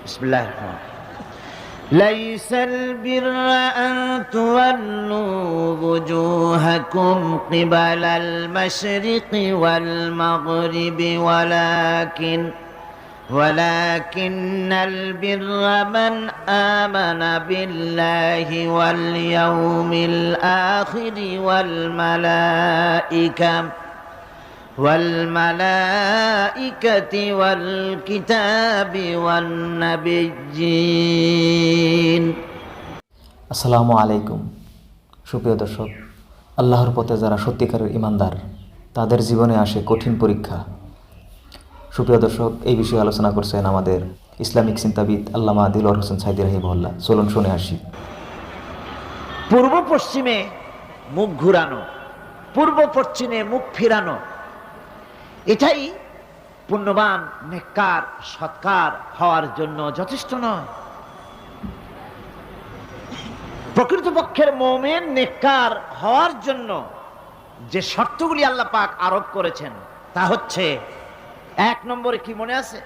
বিসমিল্লাহির রহমানির রহিম। লাইসাল বিররা আন তুওয়াল্লু ওয়ুজুহাকুম কিবালাল মাশরিকি ওয়াল মাগরিবি ওয়ালাকিন্নাল বিররা মান আমানা বিল্লাহি ওয়াল ইয়াউমিল আখিরি ওয়াল মালাইকাতি ওয়াল কিতাবি ওয়ান নাবিয়্যিন। আসসালামু আলাইকুম। সুপ্রিয় দর্শক, আল্লাহর পথে যারা সত্যিকারের ইমানদার তাদের জীবনে আসে কঠিন পরীক্ষা। সুপ্রিয় দর্শক, এই বিষয়ে আলোচনা করছেন আমাদের ইসলামিক চিন্তাবিদ আল্লামা দিলওয়ার হোসেন সাইদি রাহিমাহুল্লাহ। চলুন শুনে আসি। পূর্ব পশ্চিমে মুখ ঘুরানো, পূর্ব পশ্চিমে মুখ ফিরানো, এটাই পুণ্যবান নেককার সৎকার হওয়ার জন্য যথেষ্ট নয়। প্রকৃতপক্ষের মুমিন নেককার হওয়ার জন্য যে শর্তগুলি আল্লাহ পাক আরোপ করেছেন তা হচ্ছে, এক নম্বরে কি মনে আছে?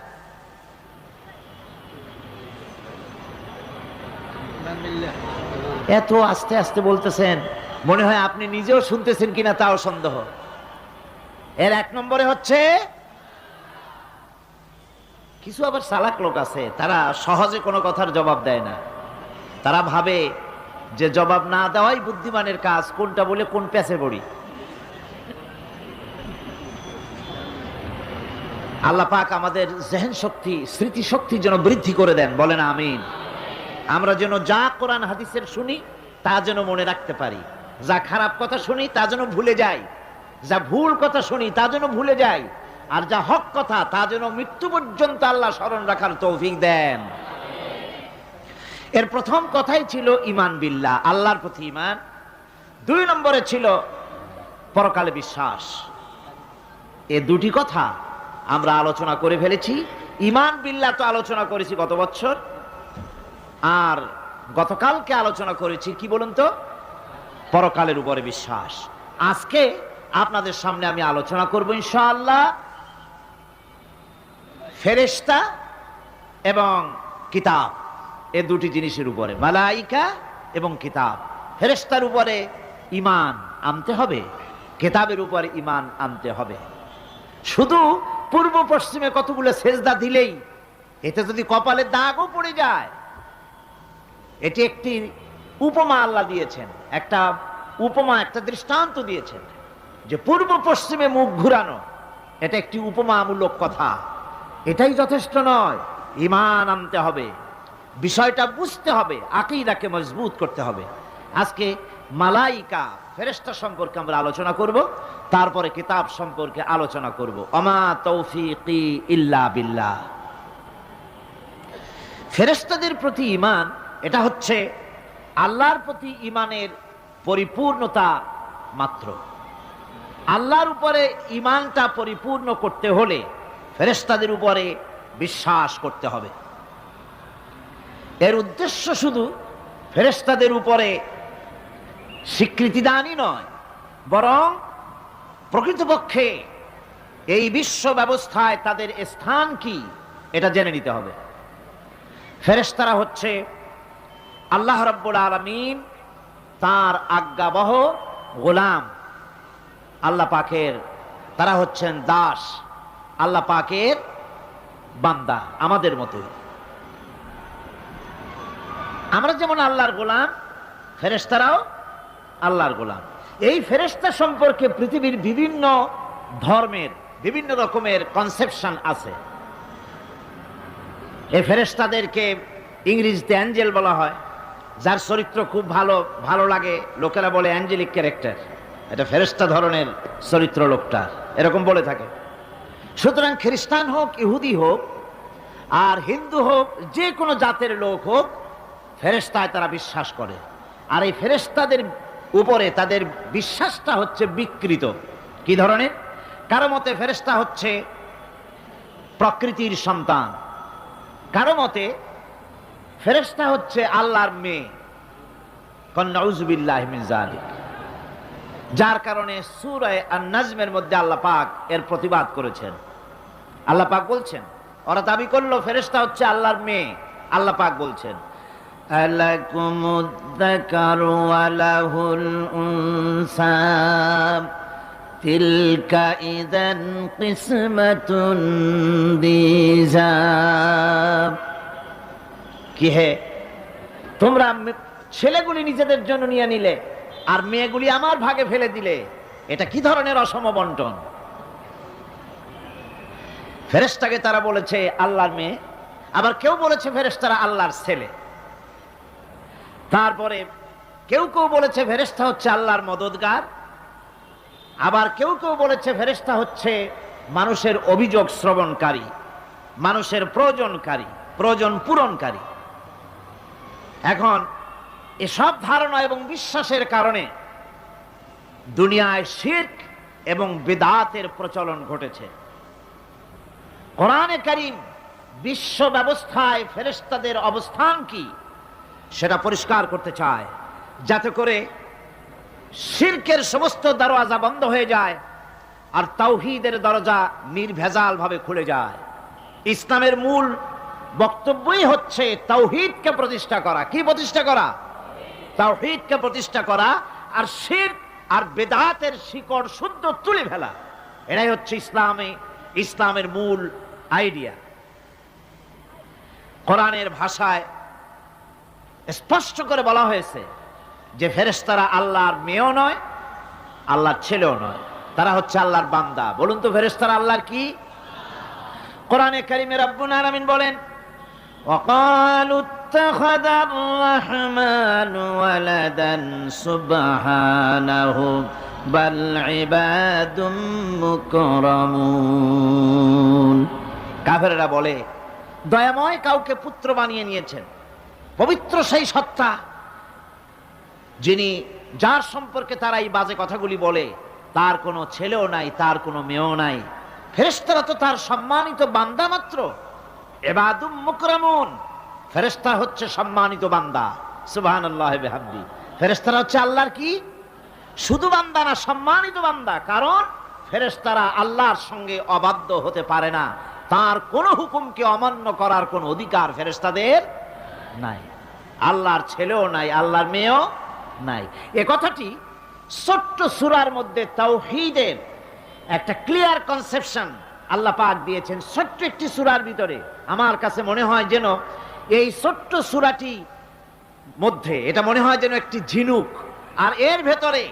এত আস্তে আস্তে বলতেছেন, মনে হয় আপনি নিজেও শুনতেছেন কিনা তাও সন্দেহ। এর এক নম্বরে হচ্ছে, কিছু আবার চালাক লোক আছে, তারা সহজে কোনো কথার জবাব দেয় না। তারা ভাবে যে জবাব না দেওয়াই বুদ্ধিমানের কাজ, কোনটা বলে কোন প্যাচে পড়ি। আল্লাহ পাক আমাদের জেহেন শক্তি, স্মৃতি শক্তি যেন বৃদ্ধি করে দেন, বলেন আমিন। আমরা যেন যা কোরআন হাদিসের শুনি তা যেন মনে রাখতে পারি, যা খারাপ কথা শুনি তা যেন ভুলে যাই, যা ভুল কথা শুনি তা যেন ভুলে যাই, আর যা হক কথা তা যেন মৃত্যু পর্যন্ত আল্লাহ স্মরণ রাখার তৌফিক দেন। এর প্রথম কথাই ছিল ঈমান বিল্লাহ, আল্লাহর প্রতি ঈমান। দুই নম্বরে ছিল পরকালে বিশ্বাস। এই দুটি কথা আমরা আলোচনা করে ফেলেছি। ঈমান বিল্লাহ তো আলোচনা করেছি গত বছর, আর গতকালকে আলোচনা করেছি কি বলুন তো, পরকালের উপরে বিশ্বাস। আজকে আপনাদের সামনে আমি আলোচনা করব ইনশাআল্লাহ ফেরেশতা এবং কিতাব, এই দুটি জিনিসের উপরে, মালাইকা এবং কিতাব। ফেরেশতার উপরে ঈমান আনতে হবে, কিতাবের উপরে ঈমান আনতে হবে। শুধু পূর্ব পশ্চিমে কতগুলো সেজদা দিলেই এতে যদি কপালের দাগও পড়ে যায়, এটি একটি উপমা আল্লাহ দিয়েছেন, একটা উপমা, একটা দৃষ্টান্ত দিয়েছেন যে পূর্ব পশ্চিমে মুখ ঘুরানো এটা একটি উপমামূলক কথা। এটাই যথেষ্ট নয়, ঈমান আনতে হবে, বিষয়টা বুঝতে হবে, আকীদাকে মজবুত করতে হবে। আজকে মালাইকা ফেরেশতা সম্পর্কে আমরা আলোচনা করব, তারপরে কিতাব সম্পর্কে আলোচনা করব। আমা তৌফিকি ইল্লা বিল্লাহ। ফেরেশতাদের প্রতি ঈমান, এটা হচ্ছে আল্লাহর প্রতি ঈমানের পরিপূর্ণতা মাত্র। আল্লাহর উপরে ঈমানটা পরিপূর্ণ করতে হলে ফেরেশতাদের উপরে বিশ্বাস করতে হবে। এর উদ্দেশ্য শুধু ফেরেশতাদের উপরে স্বীকৃতি দানই নয়, বরং প্রকৃতপক্ষে এই বিশ্ব ব্যবস্থায় তাদের স্থান কি এটা জেনে নিতে হবে। ফেরেশতারা হচ্ছে আল্লাহ রাব্বুল আলামিন তার আজ্ঞাবহ গোলাম, আল্লাহ পাকের, তারা হচ্ছেন দাস, আল্লাহ পাকের বান্দা, আমাদের মতোই। আমরা যেমন আল্লাহর গোলাম, ফেরেশতারাও আল্লাহর গোলাম। এই ফেরেশতা সম্পর্কে পৃথিবীর বিভিন্ন ধর্মের বিভিন্ন রকমের কনসেপশন আছে। এই ফেরেশতাদেরকে ইংরেজিতে অ্যাঞ্জেল বলা হয়, যার চরিত্র খুব ভালো লাগে, লোকেরা বলে অ্যাঞ্জেলিক ক্যারেক্টার, এটা ফেরেশতা ধরনের চরিত্র লোকটা, এরকম বলে থাকে। সুতরাং খ্রিস্টান হোক, ইহুদি হোক, আর হিন্দু হোক, যে কোনো জাতের লোক হোক, ফেরেশতায় তারা বিশ্বাস করে। আর এই ফেরেশতাদের উপরে তাদের বিশ্বাসটা হচ্ছে বিকৃত। কি ধরনের? কারো মতে ফেরেশতা হচ্ছে প্রকৃতির সন্তান, কারো মতে ফেরেশতা হচ্ছে আল্লাহর মেয়ে, নাউযুবিল্লাহি মিন যালিক। যার কারণে সূরা আন-নাজমের মধ্যে আল্লাহ পাক এর প্রতিবাদ করেছেন। আল্লাহ পাক বলছেন, ওরা দাবি করলো ফেরেশতা হচ্ছে আল্লাহর মেয়ে, আল্লাহ পাক বলছেন আলাকুমুদ যাকারু ওয়া লাহুল উনসা তিলকা ইযান কিসমাতুন দিজা। কি হে, তোমরা ছেলেগুলি নিজেদের জন্য নিয়ে নিলে আর মেয়েগুলি আমার ভাগে ফেলে দিলে, এটা কি ধরনের অসম বন্টন? ফেরেশতাকে তারা বলেছে আল্লাহর মেয়ে, আবার কেউ বলেছে ফেরেশতারা আল্লাহর ছেলে। তারপরে কেউ কেউ বলেছে ফেরেশতা হচ্ছে আল্লাহর মদদগার, আবার কেউ কেউ বলেছে ফেরেশতা হচ্ছে মানুষের অভিযোগ শ্রবণকারী, মানুষের প্রয়োজনকারী, প্রয়োজন পূরণকারী। এখন এসব ধারণা এবং বিশ্বাসের কারণে দুনিয়ায় শিরক এবং বিদআতের প্রচলন ঘটেছে। কোরআনে কারীম বিশ্ব ব্যবস্থায় ফেরেশতাদের অবস্থান কি সেটা পরিষ্কার করতে চায়, যাতে করে শিরকের সমস্ত দরওয়াজা বন্ধ হয়ে যায় আর তাওহীদের দরজা নির্ভেজাল ভাবে খুলে যায়। ইসলামের মূল বক্তব্যই হচ্ছে তাওহীদকে প্রতিষ্ঠা করা। কি প্রতিষ্ঠা করা? তাওহীদকে প্রতিষ্ঠা করা, আর শিরক আর বিদআতের শিকড় শুদ্ধ তুলে ফেলা। এটাই হচ্ছে ইসলামের মূল আইডিয়া। কোরআনের ভাষায় স্পষ্ট করে বলা হয়েছে যে ফেরেশতারা আল্লাহর মেয়েও নয়, আল্লাহর ছেলেও নয়, তারা হচ্ছে আল্লাহর বান্দা। বলুন তো ফেরেশতারা আল্লাহর কি? কোরআনে কারীমে রব্বুল আলামিন বলেন ওয়াকালু ইত্তাখাযার রাহমানু ওয়ালাদান সুবহানাহু বাল ইবাদুম মুকরামুন। কাফেররা বলে দয়াময় কাউকে পুত্র বানিয়ে নিয়েছেন। পবিত্র সেই সত্তা যার সম্পর্কে তারা এই বাজে কথাগুলি বলে, তার কোনো ছেলেও নাই, তার কোনো মেয়েও নাই। ফেরেশতারা তো তার সম্মানিত বান্দা মাত্র। ইবাদুম মুকরামুন, ফেরেশতা হচ্ছে সম্মানিত বান্দা। সুবহানাল্লাহি ওয়া বিহামদি। ফেরেশতারা হচ্ছে আল্লাহর কি? শুধু বান্দা না, সম্মানিত বান্দা। কারণ ফেরেশতারা আল্লাহর সঙ্গে অবাধ্য হতে পারে না, তার কোন হুকুমকে অমান্য করার কোন অধিকার ফেরেশতাদের নাই। আল্লাহর ছেলেও নাই, আল্লাহর মেয়েও নাই। এ কথাটি ছোট্ট সূরার মধ্যে তাওহীদের একটা ক্লিয়ার কনসেপশন আল্লাহ পাক দিয়েছেন, ছোট্ট একটি সূরার ভিতরে। আমার কাছে মনে হয় যেন এই ছোট্ট সূরাটি মধ্যে এটা মনে হয় যেন একটি ঝিনুক, আর এর ভেতরে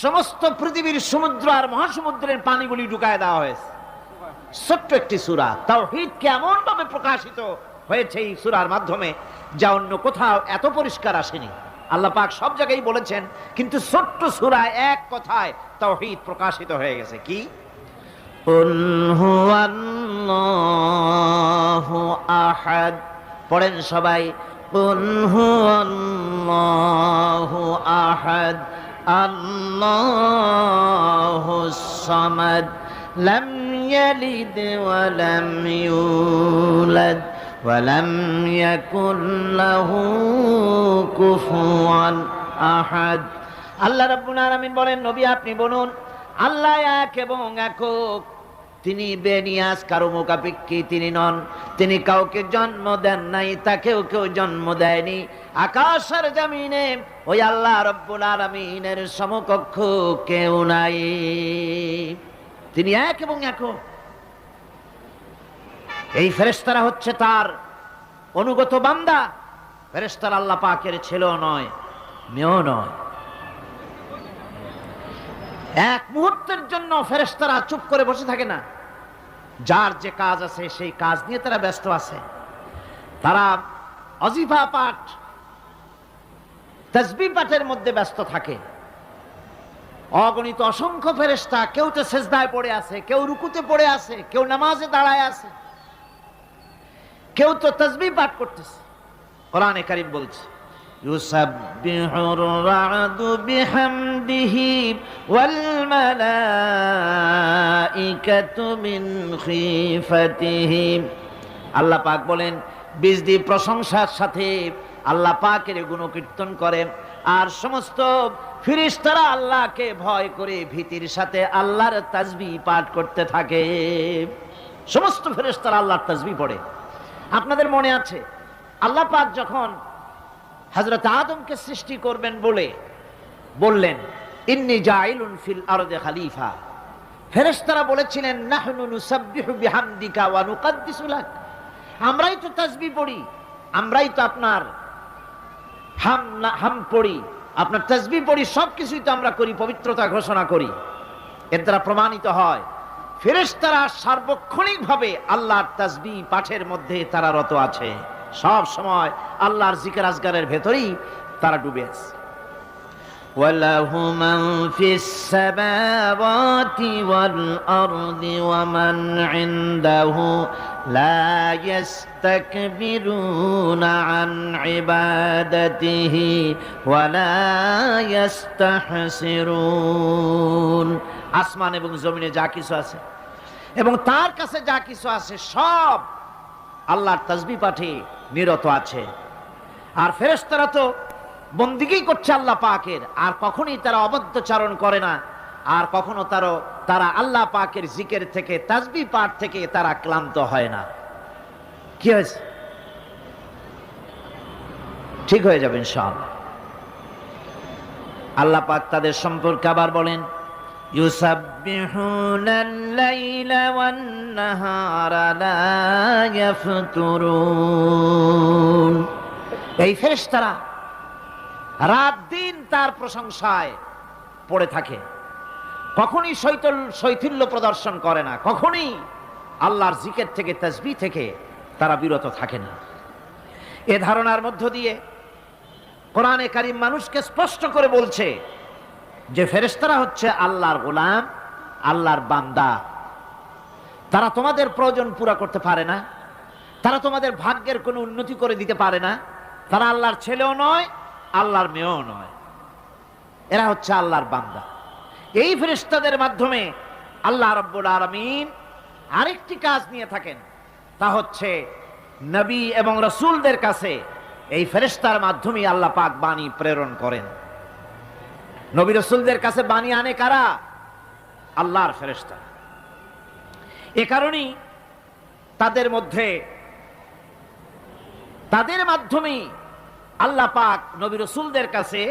সমস্ত পৃথিবীর সমুদ্র আর মহাসমুদ্রের পানিগুলি ঢুকায় দেওয়া হয়েছে। ছোট্ট একটি সূরা তাওহীদকে এমন ভাবে প্রকাশিত হয়েছে এই সূরার মাধ্যমে, যা অন্য কোথাও এত পরিষ্কার আসেনি। আল্লাহ পাক সব জায়গায় বলেছেন, কিন্তু ছোট্ট সূরায় এক কথায় তাওহীদ প্রকাশিত হয়ে গেছে। কি? কুল হুয়াল্লাহু আহাদ। পড়েন সবাই, কুল হুয়াল্লাহু আহাদ আল্লাহুস সামাদ লাম ইয়ালিদ ওয়া লাম ইউলাদ ওয়ালাম ইয়াকুল লাহু কুফুয়ান আহাদ। আল্লাহ রাব্বুল আলামিন বলেন, নবী আপনি বলুন আল্লাহ এক এবং একক। তিনি বেনিয়াজ, কারো মুখাপেক্ষী তিনি নন। তিনি কাউকে জন্ম দেন নাই, তাকেও কেউ জন্ম দেয়নি। আকাশের জমিনে ওই আল্লাহ রাব্বুল আলামিনের সমকক্ষ কেউ নাই। তিনি এক এবং একক। এই ফেরেশতারা হচ্ছে তার অনুগত বান্দা। ফেরেশতারা আল্লাহ পাকের ছেলেও নয়, মেয়েও নয়। এক মুহূর্তের জন্য ফেরেশতারা চুপ করে বসে থাকে না। যার যে কাজ আছে সেই কাজ নিয়ে তারা ব্যস্ত আছে। তারা অজিফা পাঠ, তাসবিহ পাঠের মধ্যে ব্যস্ত থাকে। অগণিত অসংখ্য ফেরেশতা, কেউ তো সেজদায় পড়ে আছে, কেউ রুকুতে পড়ে আছে, কেউ নামাজে দাঁড়ায় আছে, কেউ তো তাসবিহ পাঠ করতেছে। কোরআনে কারীম বলছে ইউসাব্বিহুর রা'দু বিহামদিহি ওয়াল মালাইকাতু মিন খিফাতিহি। আল্লাহ পাক বলেন, বিজদি প্রশংসার সাথে আল্লাহ পাকের গুণকীর্তন করে, আর সমস্ত ফেরেশতারা আল্লাহকে ভয় করে ভীতির সাথে আল্লাহর তাসবিহ পাঠ করতে থাকে। সমস্ত ফেরেশতারা আল্লাহর তাসবিহ পড়ে। আপনাদের মনে আছে আল্লাহ পাক যখন হযরত আদমকে সৃষ্টি করবেন বললেন ইন্নী জাইলুন ফিল আরদি খলিফা, ফেরেশতারা বলেছিলেন নাহনু নুসাব্বিহু বিহামদিকা ওয়া নুকদ্দিসু লাক, আমরাই তো তাসবিহ পড়ি, আমরাই তো আপনার হাম পড়ি, আপনার তাসবিহ পড়ি, সবকিছুই তো আমরা করি, পবিত্রতা ঘোষণা করি। এর দ্বারা প্রমাণিত হয় ফেরেশতারা সার্বক্ষণিকভাবে আল্লাহর তাসবিহ পাঠের মধ্যে তারা রত আছে, সব সময় আল্লাহর জিকির আজগারের ভেতরেই তারা ডুবে আছে। وَلَهُ مَنْ فِي السَّمَاوَاتِ وَالْأَرْضِ وَمَنْ عِنْدَهُ لَا يَسْتَكْبِرُونَ عَنْ عِبَادَتِهِ وَلَا يَسْتَحْسِرُونَ। আসমান এবং জমিনে যা কিছু আছে এবং তার কাছে যা কিছু আছে সব আল্লাহর তাসবিহ পাঠে নিরত আছে। আর ফেরেশতারা তো বন্দিগি করছে আল্লাহ পাকের, আর কখনোই তারা অবদ্ধচারণ করে না, আর কখনো তারা আল্লাহ পাকের জিকির থেকে, তাসবিহ পাঠ থেকে তারা ক্লান্ত হয় না। কি হয়েছে? ঠিক হয়ে যাবে ইনশাআল্লাহ। আল্লাহ পাক তাদের সম্পর্কে আবার বলেন ইউসাব্বিহুনাল লাইলা ওয়ান নাহারা লা ইয়াফতুরুন। এই ফেরেশতারা রাত দিন তার প্রশংসায় পড়ে থাকে, কখনই শৈথিল্য প্রদর্শন করে না, কখনই আল্লাহর জিকির থেকে, তাসবিহ থেকে তারা বিরত থাকে না। এ ধারণার মধ্য দিয়ে কোরআনে কারীম মানুষকে স্পষ্ট করে বলছে যে ফেরেশতারা হচ্ছে আল্লাহর গোলাম, আল্লাহর বান্দা। তারা তোমাদের প্রয়োজন পুরা করতে পারে না, তারা তোমাদের ভাগ্যের কোনো উন্নতি করে দিতে পারে না, তারা আল্লাহর ছেলেও নয়, আল্লাহর মেয়েও নয়, এরা হচ্ছে আল্লাহর বান্দা। এই ফেরেশতাদের মাধ্যমে আল্লাহ রাব্বুল আলামিন আরেকটি কাজ নিয়ে থাকেন, তা হচ্ছে নবী এবং রাসূলদের কাছে এই ফেরেশতার মাধ্যমে আল্লাহ পাক বাণী প্রেরণ করেন। নবী রাসূলদের কাছে বাণী আনে কারা? আল্লাহর ফেরেশতা। এ কারণেই তাদের মাধ্যমেই আল্লাহ পাক নবী রাসূলদের কাছে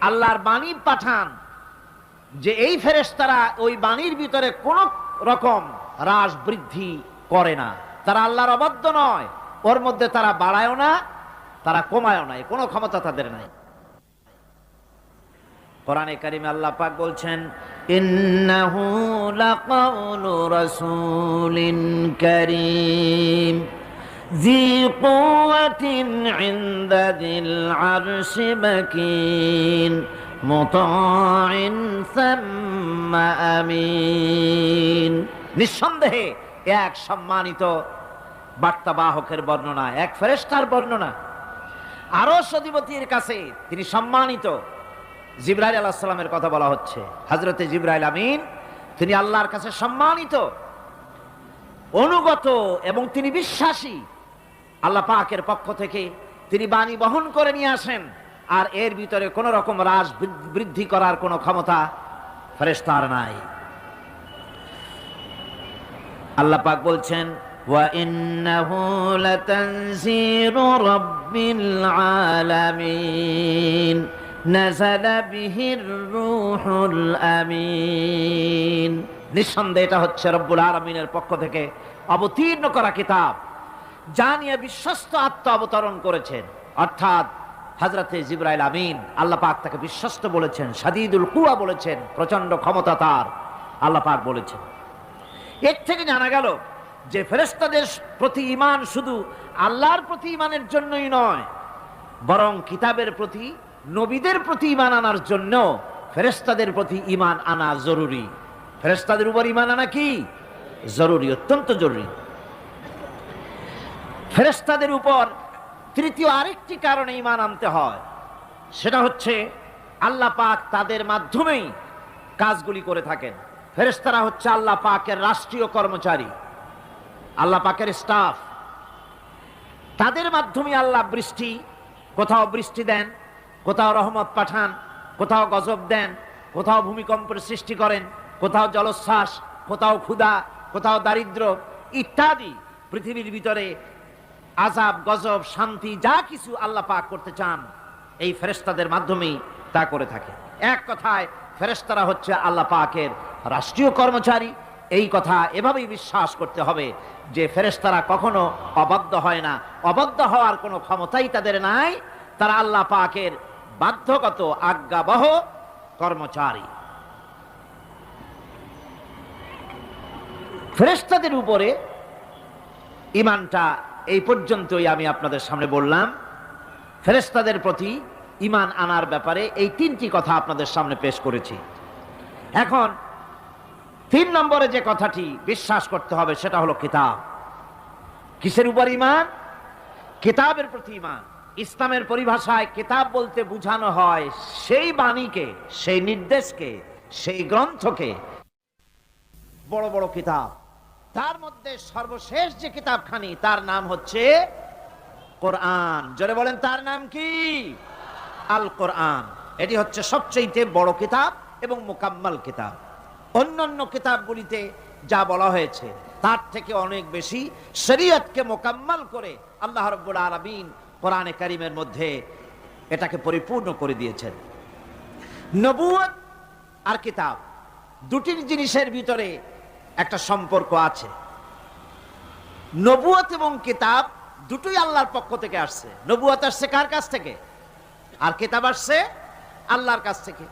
আল্লাহর বাণী পাঠান, যে এই ফেরেশতারা ওই বাণীর ভিতরে কোন রকম হ্রাস বৃদ্ধি করে না, তারা আল্লাহর অবাধ্য নয়, ওর মধ্যে তারা বাড়ায়ও না, তারা কমায়ও না, কোনো ক্ষমতা তাদের নাই। কোরআনে কারিমে আল্লাহ পাক বলছেন ইন্নাহু লাকাউলু রাসূলিন কারীম ذي قوة عند ذي العرش مكين مطاع ثم أمين। নিঃসন্দেহে এক সম্মানিত বার্তাবাহকের বর্ণনা, এক ফেরেশতার বর্ণনা। আরশ অধিপতির কাছে তিনি সম্মানিত। জিবরাইল আলাইহিস সালামের কথা বলা হচ্ছে, হযরতে জিবরাইল আমিন তিনি আল্লাহর কাছে সম্মানিত, অনুগত এবং তিনি বিশ্বাসী। আল্লাহ পাকের পক্ষ থেকে তিনি বাণী বহন করে নিয়ে আসেন, আর এর ভিতরে কোন রকম হ্রাস বৃদ্ধি করার কোনো ক্ষমতা ফেরেশতার নাই। আল্লাহ পাক বলছেন ওয়া ইন্নাহু লাতানজিরু রাব্বিল আলামিন নাযালা বিহির রূহুল আমিন। নিঃসন্দেহে এটা হচ্ছে রব্বুল আলামিনের পক্ষ থেকে অবতীর্ণ করা কিতাব, যা নিয়ে বিশ্বস্ত আত্মা অবতরণ করেছেন, অর্থাৎ হযরতে জিবরাইল আমিন। আল্লাহ পাক তাকে বিশ্বস্ত বলেছেন, শাদীদুল কুওয়া বলেছেন, প্রচন্ড ক্ষমতা তার, আল্লাহ পাক বলেছেন। এর থেকে জানা গেল যে ফেরেশতাদের প্রতি ঈমান শুধু আল্লাহর প্রতি ঈমানের জন্যই নয়, বরং কিতাবের প্রতি, নবীদের প্রতি ঈমান আনার জন্য ফেরেশতাদের প্রতি ঈমান আনা জরুরি। ফেরেশতাদের উপর ঈমান আনা কি জরুরি, অত্যন্ত জরুরি। ফেরেশতাদের উপর তৃতীয় আরেকটি কারণে ঈমান আনতে হয়, সেটা হচ্ছে আল্লাহ পাক তাদের মাধ্যমেই কাজগুলি করে থাকেন। ফেরেশতারা হচ্ছে আল্লাহ পাকের রাষ্ট্রীয় কর্মচারী, আল্লাহ পাকের স্টাফ। তাদের মাধ্যমে আল্লাহ কোথাও বৃষ্টি দেন, কোথাও রহমত পাঠান, কোথাও গজব দেন, কোথাও ভূমিকম্পের সৃষ্টি করেন, কোথাও জলোচ্ছ্বাস, কোথাও ক্ষুধা, কোথাও দারিদ্র্য ইত্যাদি পৃথিবীর ভিতরে আযাব, গজব, শান্তি যা কিছু আল্লাহ পাক করতে চান এই ফেরেশতাদের মাধ্যমেই তা করে থাকে। এক কথায় ফেরেশতারা হচ্ছে আল্লাহ পাকের রাষ্ট্রীয় কর্মচারী। এই কথা এভাবেই বিশ্বাস করতে হবে যে ফেরেশতারা কখনো অবাধ্য হয় না, অবাধ্য হওয়ার কোনো ক্ষমতাই তাদের নাই। তারা আল্লাহ পাকের বাধ্যগত আজ্ঞাবহ কর্মচারী। ফেরেশতাদের উপরে ঈমানটা এই পর্যন্তই আমি আপনাদের সামনে বললাম। ফেরেশতাদের প্রতি ঈমান আনার ব্যাপারে এই তিনটি কথা আপনাদের সামনে পেশ করেছি। এখন 3 নম্বরে যে কথাটি বিশ্বাস করতে হবে সেটা হলো কিতাব। কিসের উপর ঈমান? কিতাবের প্রতি ঈমান। ইসলামের পরিভাষায় কিতাব বলতে বোঝানো হয় সেই বাণীকে, সেই নির্দেশকে, সেই গ্রন্থকে। বড় বড় কিতাব, তার মধ্যে সর্বশেষ যে কিতাবখানি তার নাম হচ্ছে কোরআন। জোরে বলেন, তার নাম কি? আল কোরআন। এটি হচ্ছে সবচেয়ে বড় কিতাব এবং মুকাম্মাল কিতাব। অন্যান্য কিতাবগুলিতে যা বলা হয়েছে তার থেকে অনেক বেশি শরীয়তকে মোকাম্মাল করে আল্লাহ রাব্বুল আলামিন কোরআনে কারীমের মধ্যে এটাকে পরিপূর্ণ করে দিয়েছেন। নবুয়ত আর কিতাব দুটি জিনিসের ভিতরে একটা সম্পর্ক আছে। নবুয়ত এবং কিতাব দুটোই আল্লাহর পক্ষ থেকে আসছে। নবুয়ত আসছে কার কাছ থেকে? আর কিতাব আসছে আল্লাহর কাছ থেকে।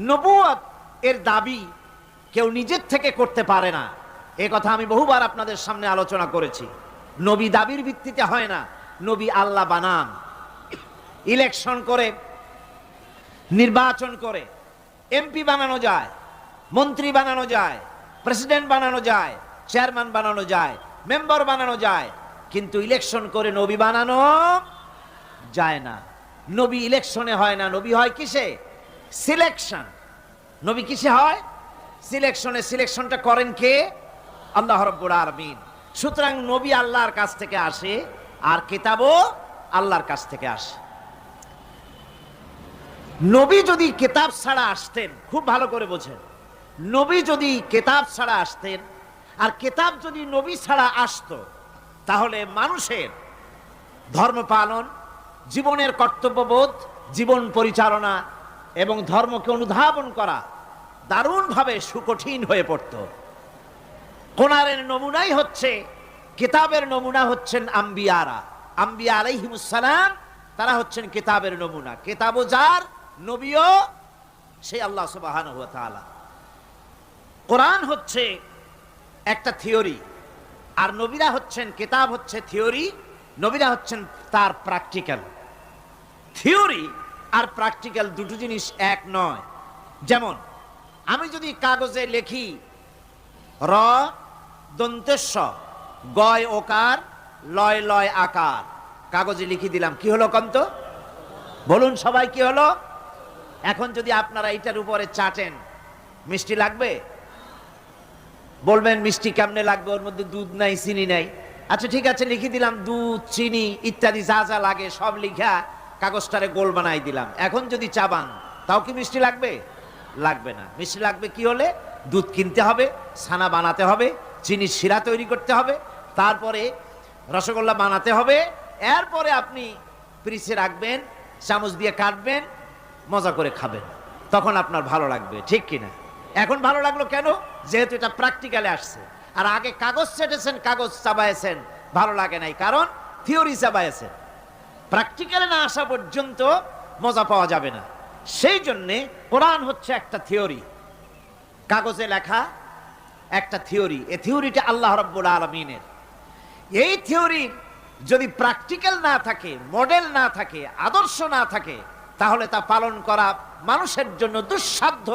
নবুয়ত এর দাবি কেউ নিজের থেকে করতে পারে না। এই কথা আমি বহুবার আপনাদের সামনে আলোচনা করেছি। নবী দাবির ভিত্তিতে হয় না, নবী আল্লাহ বানান। ইলেকশন করে, নির্বাচন করে এমপি বানানো যায়, মন্ত্রী বানানো যায়, প্রেসিডেন্ট বানানো যায়, চেয়ারম্যান বানানো যায়, মেম্বার বানানো যায়, কিন্তু ইলেকশন করে নবী বানানো যায় না। নবী ইলেকশনে হয় না, নবী হয় কিসে? সিলেকশন। নবী কিসে হয়? সিলেকশনে। সিলেকশনটা করেন কে? আল্লাহ রাব্বুল আলামিন। সুতরাং নবী আল্লাহর কাছ থেকে আসে আর কিতাবও আল্লাহর কাছ থেকে আসে। নবী যদি কিতাব ছাড়া আসতেন, খুব ভালো করে বোঝেন, নবী যদি কিতাব ছাড়া আসতেন আর কিতাব যদি নবী ছাড়া আসতো, তাহলে মানুষের ধর্ম পালন, জীবনের কর্তব্যবোধ, জীবন পরিচালনা এবং ধর্মকে অনুধাবন করা দারুণভাবে সুকঠিন হয়ে পড়ত। কোরআনের নমুনাই হচ্ছে, কিতাবের নমুনা হচ্ছেন আম্বিয়ারা। আম্বিয়া আলাইহিমুস সালাম, তারা হচ্ছেন কিতাবের নমুনা। কিতাবও যার, নবীও সেই আল্লাহ সুবহানাহু ওয়া তাআলা। কোরআন হচ্ছে একটা থিওরি, আর নবীরা হচ্ছেন, কিতাব হচ্ছে থিওরি, নবীরা হচ্ছেন তার প্র্যাকটিক্যাল। থিওরি আর প্র্যাকটিক্যাল দুটো জিনিস এক নয়। যেমন আমি যদি কাগজে লিখি র দন্তেশ্ব গয় ওকার লয় লয় আকার, কাগজে লিখে দিলাম, কি হলো কন্ত? বলুন সবাই, কি হলো? এখন যদি আপনারা এইটার উপরে চাটেন, মিষ্টি লাগবে? বলবেন মিষ্টি কেমনে লাগবে, ওর মধ্যে দুধ নাই, চিনি নাই। আচ্ছা ঠিক আছে, লিখে দিলাম দুধ, চিনি ইত্যাদি যা যা লাগে সব লিখা কাগজটারে গোল বানাই দিলাম। এখন যদি চাবান, তাও কি মিষ্টি লাগবে? লাগবে না। মিষ্টি লাগবে কি হলে? দুধ কিনতে হবে, ছানা বানাতে হবে, চিনির শিরা তৈরি করতে হবে, তারপরে রসগোল্লা বানাতে হবে, এরপরে আপনি ফ্রিজে রাখবেন, চামচ দিয়ে কাটবেন, মজা করে খাবেন, তখন আপনার ভালো লাগবে, ঠিক কিনা? এখন ভালো লাগলো কেন? যেহেতু এটা প্র্যাকটিক্যালে আসছে। আর আগে কাগজ চেটেছেন, কাগজ চাবায়েছেন, ভালো লাগে নাই, কারণ থিওরি চাবায়েছেন। প্র্যাকটিক্যালে না আসা পর্যন্ত মজা পাওয়া যাবে না। সেই জন্যে কোরআন হচ্ছে একটা থিওরি, কাগজে লেখা একটা থিওরি। এই থিওরিটা আল্লাহ রাব্বুল আলামিনের। এই থিওরি যদি প্র্যাকটিক্যাল না থাকে, মডেল না থাকে, আদর্শ না থাকে, তাহলে তা পালন করা মানুষের জন্য দুঃসাধ্য,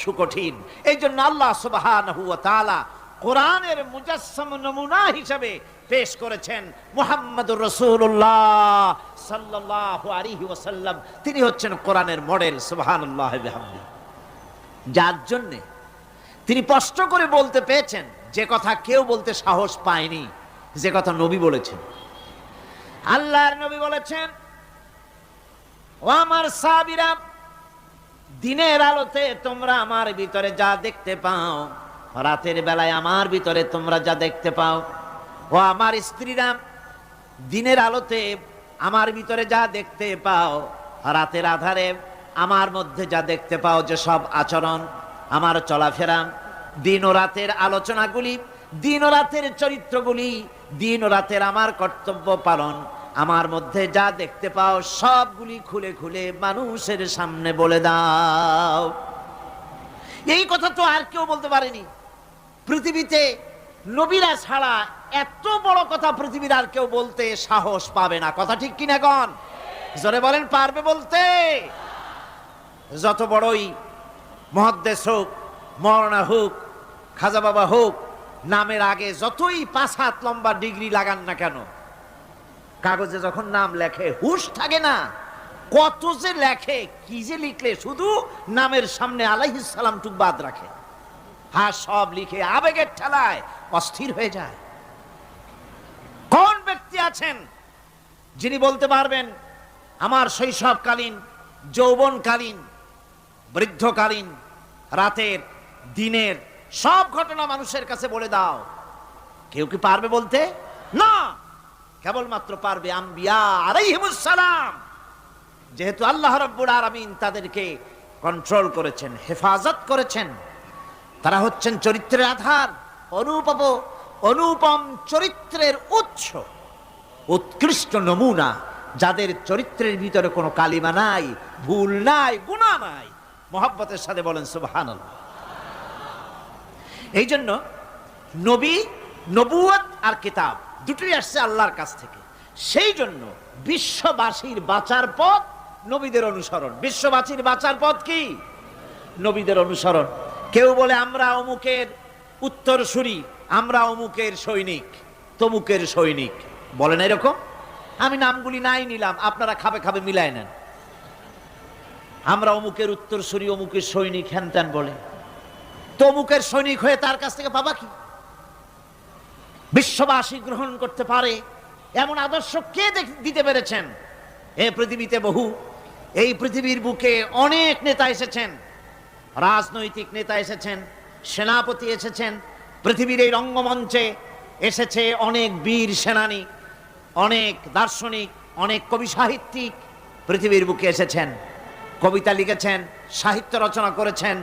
সুকঠিন। এই জন্য আল্লাহ সুবহানাহু ওয়া তাআলা কোরআনের মুজাসসাম নমুনা হিসেবে পেশ করেছেন মুহাম্মদুর রাসূলুল্লাহ সাল্লাল্লাহু আলাইহি ওয়াসাল্লাম। তিনি হচ্ছেন কোরআনের মডেল, সুবহানাল্লাহি ওয়া বিহামদিহি। যার জন্য তিনি স্পষ্ট করে বলতে পেরেছেন যে কথা কেউ বলতে সাহস পায়নি, যে কথা নবী বলেছেন। আল্লাহর নবী বলেছেন, ও আমার সাহাবীরা, দিনের আলোতে তোমরা আমার ভিতরে যা দেখতে পাও, রাতের বেলায় আমার ভিতরে তোমরা যা দেখতে পাও, ও আমার স্ত্রীরা, দিনের আলোতে আমার ভিতরে যা দেখতে পাও, রাতের আধারে আমার মধ্যে যা দেখতে পাও, যে সব আচরণ, আমার চলাফেরা, দিন ও রাতের আলোচনাগুলি, দিন ও রাতের চরিত্রগুলি, দিন ও রাতের আমার কর্তব্য পালন, আমার মধ্যে যা দেখতে পাও সবগুলি খুলে খুলে মানুষের সামনে বলে দাও। এই কথা তো আর কেউ বলতে পারেনি পৃথিবীতে, নবীরা ছাড়া এত বড় কথা পৃথিবীর আর কেউ বলতে সাহস পাবে না। কথা ঠিক কিনা গণ? জোরে বলেন, পারবে বলতে? যত বড়ই মুহাদ্দিস হোক, মওলানা হোক, খাজা বাবা হোক, নামের আগে যতই 5 হাত লম্বা ডিগ্রি লাগান না কেন, কাগজে যখন নাম লেখে হুঁশ থাকে না। কত যে লেখে, কি যে লিখলে, শুধু নামের সামনে আলাইহিস সালাম টুক বাদ রাখে, হ্যাঁ সব লিখে আবেগের ঠেলায় অস্থির হয়ে যায়। কোন ব্যক্তি আছেন যিনি বলতে পারবেন আমার শৈশবকালীন, যৌবনকালীন, বৃদ্ধকালীন, রাতের, দিনের সব ঘটনা মানুষের কাছে বলে দাও? কেউ কি পারবে বলতে? না, কেবলমাত্র পারবে আম্বিয়া আলাইহিমুস সালাম। যেহেতু আল্লাহ রাব্বুল আলামিন তাদেরকে কন্ট্রোল করেছেন, হেফাজত করেছেন, তারা হচ্ছেন চরিত্রের আধার, অনুপম চরিত্রের উৎস, উৎকৃষ্ট নমুনা, যাদের চরিত্রের ভিতরে কোনো কালিমা নাই, ভুল নাই, গুনাহ নাই। মহব্বতের সাথে বলেন সুবহানাল্লাহ। এই জন্য নবী, নবুয়ত আর কিতাব দুটোই আসছে আল্লাহর কাছ থেকে। সেই জন্য বিশ্ববাসীর বাঁচার পথ নবীদের অনুসরণ। বিশ্ববাসীর বাঁচার পথ কি? নবীদের অনুসরণ। কেউ বলে আমরা অমুকের উত্তরসূরি, আমরা অমুকের সৈনিক, তমুকের সৈনিক, বলেন এরকম? আমি নামগুলি নাই নিলাম, আপনারা খাবে খাবে মিলায় নেন। আমরা অমুকের উত্তরসূরি, অমুকের সৈনিক, হ্যান ত্যান বলে। তমুকের সৈনিক হয়ে তার কাছ থেকে পাবা কি? বিশ্ববাসী গ্রহণ করতে পারে এমন আদর্শ কে দিতে পেরেছেন? এ পৃথিবীতে বহু, এই পৃথিবীর বুকে অনেক নেতা এসেছেন, রাজনৈতিক নেতা এসেছেন, সেনাপতি এসেছেন, পৃথিবীর এই রঙ্গমঞ্চে এসেছে অনেক বীর সেনানী, অনেক দার্শনিক, অনেক কবি সাহিত্যিক পৃথিবীর বুকে এসেছেন, কবিতা লিখেছেন, সাহিত্য রচনা করেছেন,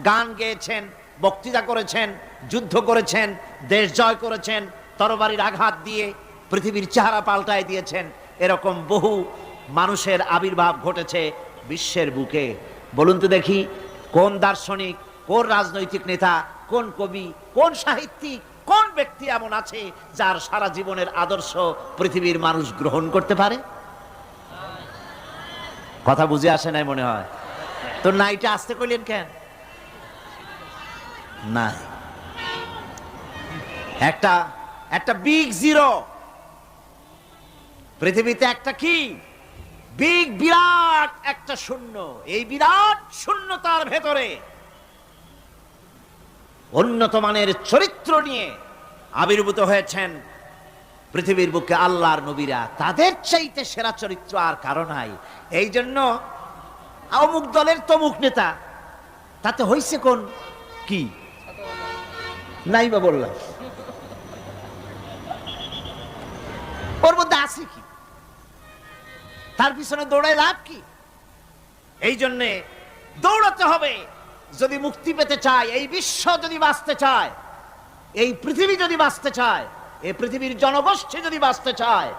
গান গেয়েছেন, বক্তৃতা করেছেন, যুদ্ধ করেছেন, দেশ জয় করেছেন, তরবারির আঘাত দিয়ে পৃথিবীর চেহারা পাল্টায় দিয়েছেন। এরকম বহু মানুষের আবির্ভাব ঘটেছে বিশ্বের বুকে। বলুন তো দেখি, কোন দার্শনিক, কোন রাজনৈতিক নেতা, কোন কবি, কোন সাহিত্যিক, কোন ব্যক্তি এমন আছে যার সারা জীবনের আদর্শ পৃথিবীর মানুষ গ্রহণ করতে পারে? কথা বুঝে আসে নাই মনে হয়। তো নাইটা আসতে কইলেন কেন? নাই, একটা বিগ জিরো পৃথিবীতে, একটা কি বিরাট একটা শূন্য। এই বিরাট শূন্যতার ভেতরে উন্নত মানের চরিত্র নিয়ে আবির্ভূত হয়েছেন পৃথিবীর বুকে আল্লাহর নবীরা। তাদের চাইতে সেরা চরিত্র আর কারো নাই। এই জন্য অমুক দলের তমুক নেতা, তাতে হইছে কোন কি নাই বা বললাম, ওর মধ্যে আছে কি? তার পিছনে দৌড়ায় লাভ কি? এই জন্যে দৌড়াতে হবে। যদি মুক্তি পেতে চায়, এই বিশ্ব যদি বাঁচতে চায়, এই পৃথিবী যদি বাঁচতে চায়, এই পৃথিবীর জনগোষ্ঠী যদি বাঁচতে চায়,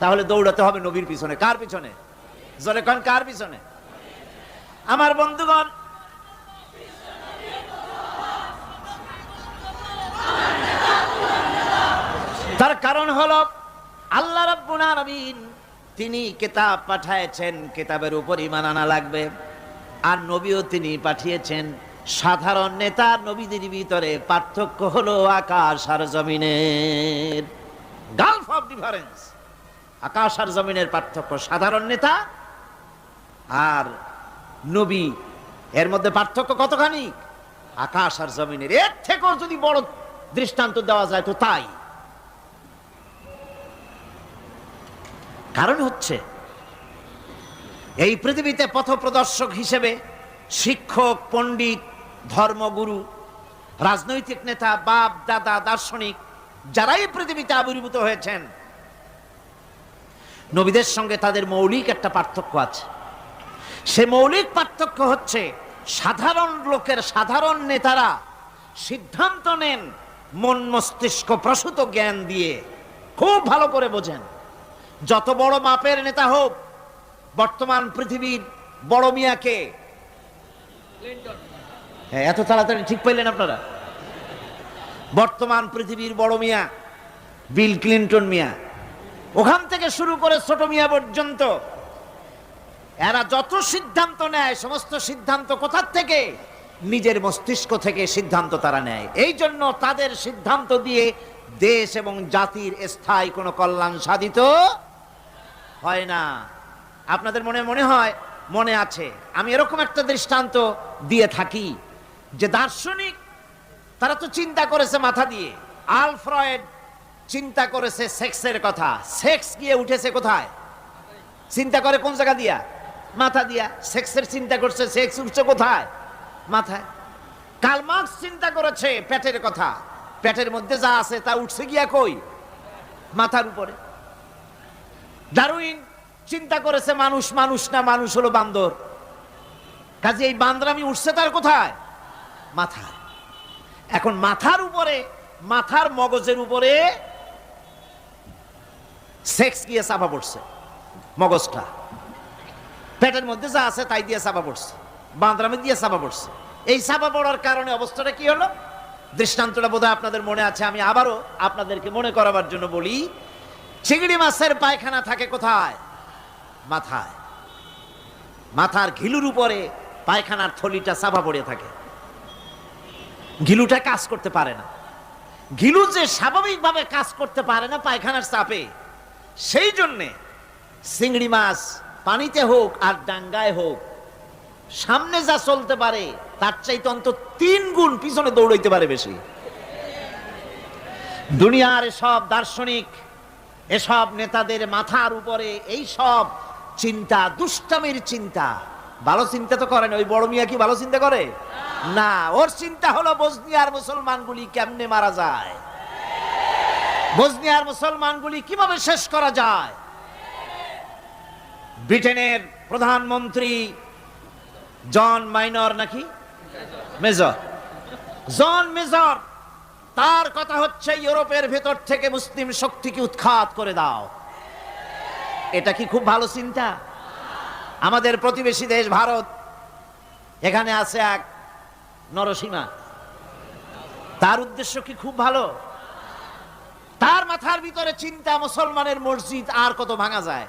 তাহলে দৌড়াতে হবে নবীর পিছনে। কার পিছনে? জোরে কোন, কার পিছনে? আমার বন্ধুগণ, তার কারণ হলো আল্লাহ রাব্বুল আলামিন তিনি কিতাব পাঠিয়েছেন, কিতাবের উপর ঈমান আনা লাগবে। আর নবীও তিনি পাঠিয়েছেন। সাধারণ নেতা নবীদের ভিতরে পার্থক্য হলো আকাশ আর জমিনের, গালফ অফ ডিফারেন্স। আকাশ আর জমিনের পার্থক্য সাধারণ নেতা আর নবী, এর মধ্যে পার্থক্য কতখানি? আকাশ আর জমিনের। এর থেকেও যদি বড় দৃষ্টান্ত দেওয়া যায় তো তাই। কারণ হচ্ছে এই পৃথিবীতে পথপ্রদর্শক হিসেবে শিক্ষক, পণ্ডিত, ধর্মগুরু, রাজনৈতিক নেতা, বাপ দাদা, দার্শনিক যারাই পৃথিবীতে আবির্ভূত হয়েছেন, নবীদের সঙ্গে তাদের মৌলিক একটা পার্থক্য আছে। সে মৌলিক পার্থক্য হচ্ছে সাধারণ লোকের, সাধারণ নেতারা সিদ্ধান্ত নেন মন মস্তিষ্ক প্রসূত জ্ঞান দিয়ে, খুব ভালো করে বোঝেন। যত বড় মাপের নেতা হোক, বর্তমান পৃথিবীর বড় মিয়াকে, হ্যাঁ এত তাড়াতাড়ি ঠিক পাইলেন আপনারা? বর্তমান পৃথিবীর বড় মিয়া বিল ক্লিন্টন মিয়া, ওখান থেকে শুরু করে ছোট মিয়া পর্যন্ত, এরা যত সিদ্ধান্ত নেয় সমস্ত সিদ্ধান্ত কোথা থেকে? নিজের মস্তিষ্ক থেকে সিদ্ধান্ত তারা নেয়। এই জন্য তাদের সিদ্ধান্ত দিয়ে দেশ এবং জাতির স্থায়ী কোনো কল্যাণ সাধিত হয় না। আপনাদের মনে হয় মনে আছে, আমি এরকম একটা দৃষ্টান্ত দিয়ে থাকি যে দার্শনিক তারা তো চিন্তা করেছে মাথা দিয়ে। আল ফ্রয়েড চিন্তা করেছে সেক্সের কথা, সেক্স গিয়ে উঠেছে কোথায়? চিন্তা করে কোন জায়গা দিয়া? মাথা দিয়া। সেক্সের চিন্তা করছে, সেক্স উঠছে কোথায়? মাথায়। কার্ল মার্কস চিন্তা করেছে পেটের কথা, পেটের মধ্যে যা আছে তা উঠছে গিয়া কই? মাথার উপরে। ডারউইন চিন্তা করেছে মানুষ মানুষ না, মানুষ হলো বান্দর, কাজে এই বান্দরামি উঠছে তার কোথায়? মাথায়। এখন মাথার উপরে, মাথার মগজের উপরে সেক্স গিয়ে চাপা পড়ছে, মগজটা পেটের মধ্যে যা আছে তাই দিয়ে চাপা পড়ছে, বান্দরামি দিয়ে চাপা পড়ছে। এই চাপা পড়ার কারণে অবস্থাটা কি হলো? দৃষ্টান্তটা বোধহয় আপনাদের মনে আছে, আমি আবারও আপনাদেরকে মনে করাবার জন্য বলি। চিংড়ি মাছের পায়খানা থাকে কোথায়? মাথায়। মাথার ঘিলুর উপরে পায়খানার থলিটা চাপা পড়ে থাকে, ঘিলুটা কাজ করতে পারে না। ঘিলু যে স্বাভাবিকভাবে কাজ করতে পারে না পায়খানার চাপে, সেই জন্যে চিংড়ি মাছ পানিতে হোক আর ডাঙ্গায় হোক, সামনে যা চলতে পারে তার চাইতে অন্তত 3 গুণ পিছনে দৌড়াইতে পারে বেশি। দুনিয়ার এসব দার্শনিক, এসব নেতাদের মাথার উপরে এই সব চিন্তা, দুষ্টামির চিন্তা। ভালো চিন্তা তো করে না। ওই বড় মিয়া কি ভালো চিন্তা করে? না, ওর চিন্তা হলো বসনিয়ার মুসলমানগুলি কেমনে মারা যায়, বসনিয়ার মুসলমানগুলি কিভাবে শেষ করা যায়। ব্রিটেনের প্রধানমন্ত্রী জন মাইনর নাকি মেজর, জন মেজর, তার কথা হচ্ছে ইউরোপের ভেতর থেকে মুসলিম শক্তিকে উৎখাত করে দাও। এটা কি খুব ভালো চিন্তা? আমাদের প্রতিবেশী দেশ ভারত, এখানে আছে এক নরসীমা, তার উদ্দেশ্য কি খুব ভালো? তার মাথার ভিতরে চিন্তা মুসলমানের মসজিদ আর কত ভাঙা যায়,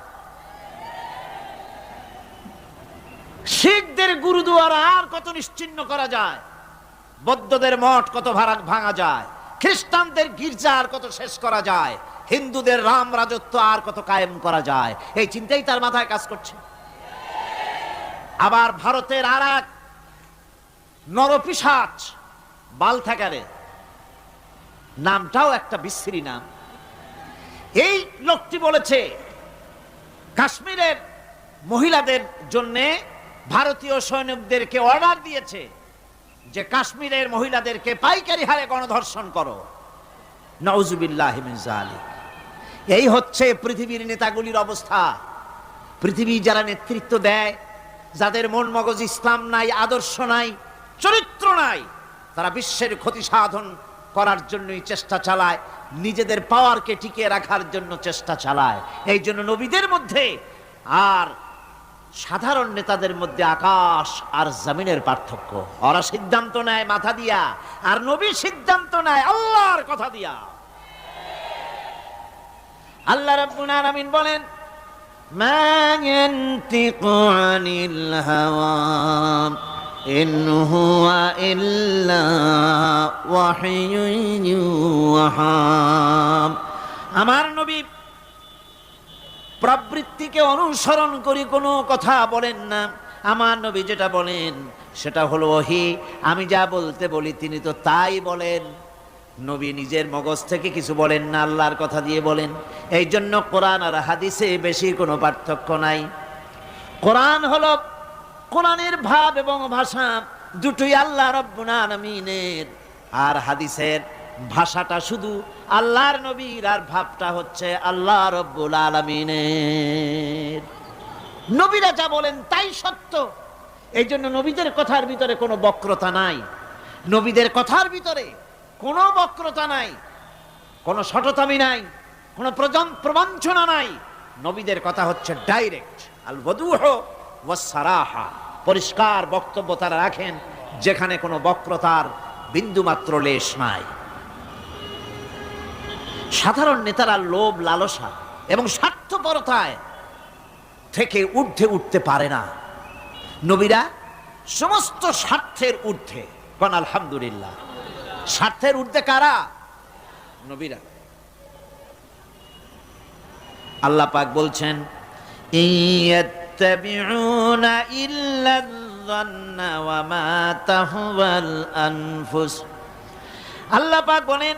শিখদের গুরুদুয়ারা আর কত নিশ্চিহ্ন করা যায়, বৌদ্ধদের মঠ কত ভাঙা যায়, খ্রিস্টানদের গির্জা আর কত শেষ করা যায়, হিন্দুদের রাম রাজত্ব আর কত কায়েম করা যায়। এই চিন্তাই তার মাথায় কাজ করছে। আবার ভারতের আর এক নরপিশাচ বালথাকারে, নামটাও একটা বিশ্রী নাম। এই লোকটি বলেছে কাশ্মীরের মহিলাদের জন্য ভারতীয় সৈনিকদেরকে অর্ডার দিয়েছে যে কাশ্মীরের মহিলাদেরকে পাইকারি হারে গণধর্ষণ করো। নাউজুবিল্লাহি মিন যালিক। এই হচ্ছে পৃথিবীর নেতাগুলির অবস্থা। পৃথিবী যারা নেতৃত্ব দেয়, যাদের মন মগজ ইসলাম নাই, আদর্শ নাই, চরিত্র নাই, তারা বিশ্বের ক্ষতি সাধন করার জন্যই চেষ্টা চালায়, নিজেদের পাওয়ারকে টিকিয়ে রাখার জন্য চেষ্টা চালায়। এই জন্য নবীদের মধ্যে আর সাধারণ নেতাদের মধ্যে আকাশ আর জমিনের পার্থক্য। ওরা সিদ্ধান্ত নেয় মাথা দিয়া, আর নবী সিদ্ধান্ত নেয় আল্লাহর কথা দিয়া। আল্লাহ রাব্বুল আলামিন বলেন, মা ইয়ানতিকু আনিল হাওয়া ইন হুয়া ইল্লা ওয়াহয়ুন ইউহা। আমার নবী প্রবৃত্তিকে অনুসরণ করে কোনো কথা বলেন না। আমার নবী যেটা বলেন সেটা হলো ওহী। আমি যা বলতে বলি তিনি তো তাই বলেন। নবী নিজের মগজ থেকে কিছু বলেন না, আল্লাহর কথা দিয়ে বলেন। এই জন্য কোরআন আর হাদিসে বেশি কোনো পার্থক্য নাই। কোরআন হলো, কোরআনের ভাব এবং ভাষা দুটোই আল্লাহ রাব্বুল আলামিনের, আর হাদিসের ভাষাটা শুধু আল্লাহর নবীর আর ভাবটা হচ্ছে আল্লাহ রব্বুল আলামিনের। নবীরা যা বলেন তাই সত্য। এই জন্য নবীদের কথার ভিতরে কোনো বক্রতা নাই, নবীদের কথার ভিতরে কোনো বক্রতা নাই, কোনো শটতামি নাই, কোনো প্রবঞ্চনা নাই। নবীদের কথা হচ্ছে ডাইরেক্ট, আল ওয়াদুহ ওয়াস সারাহা, পরিষ্কার বক্তব্য তারা রাখেন, যেখানে কোনো বক্রতার বিন্দুমাত্র লেশ নাই। সাধারণ নেতারা লোভ, লালসা এবং স্বার্থপরতায় থেকে ঊর্ধ্বে উঠতে পারে না। নবীরা সমস্ত স্বার্থের ঊর্ধ্বে। কোন আলহামদুলিল্লাহ। স্বার্থের ঊর্ধ্বে কারা? নবীরা। আল্লাহ পাক বলছেন, ইয়াত্তাবিউনা ইল্লা যান্না ওয়া মা তাহওয়াল আনফুস। আল্লাহ পাক বলেন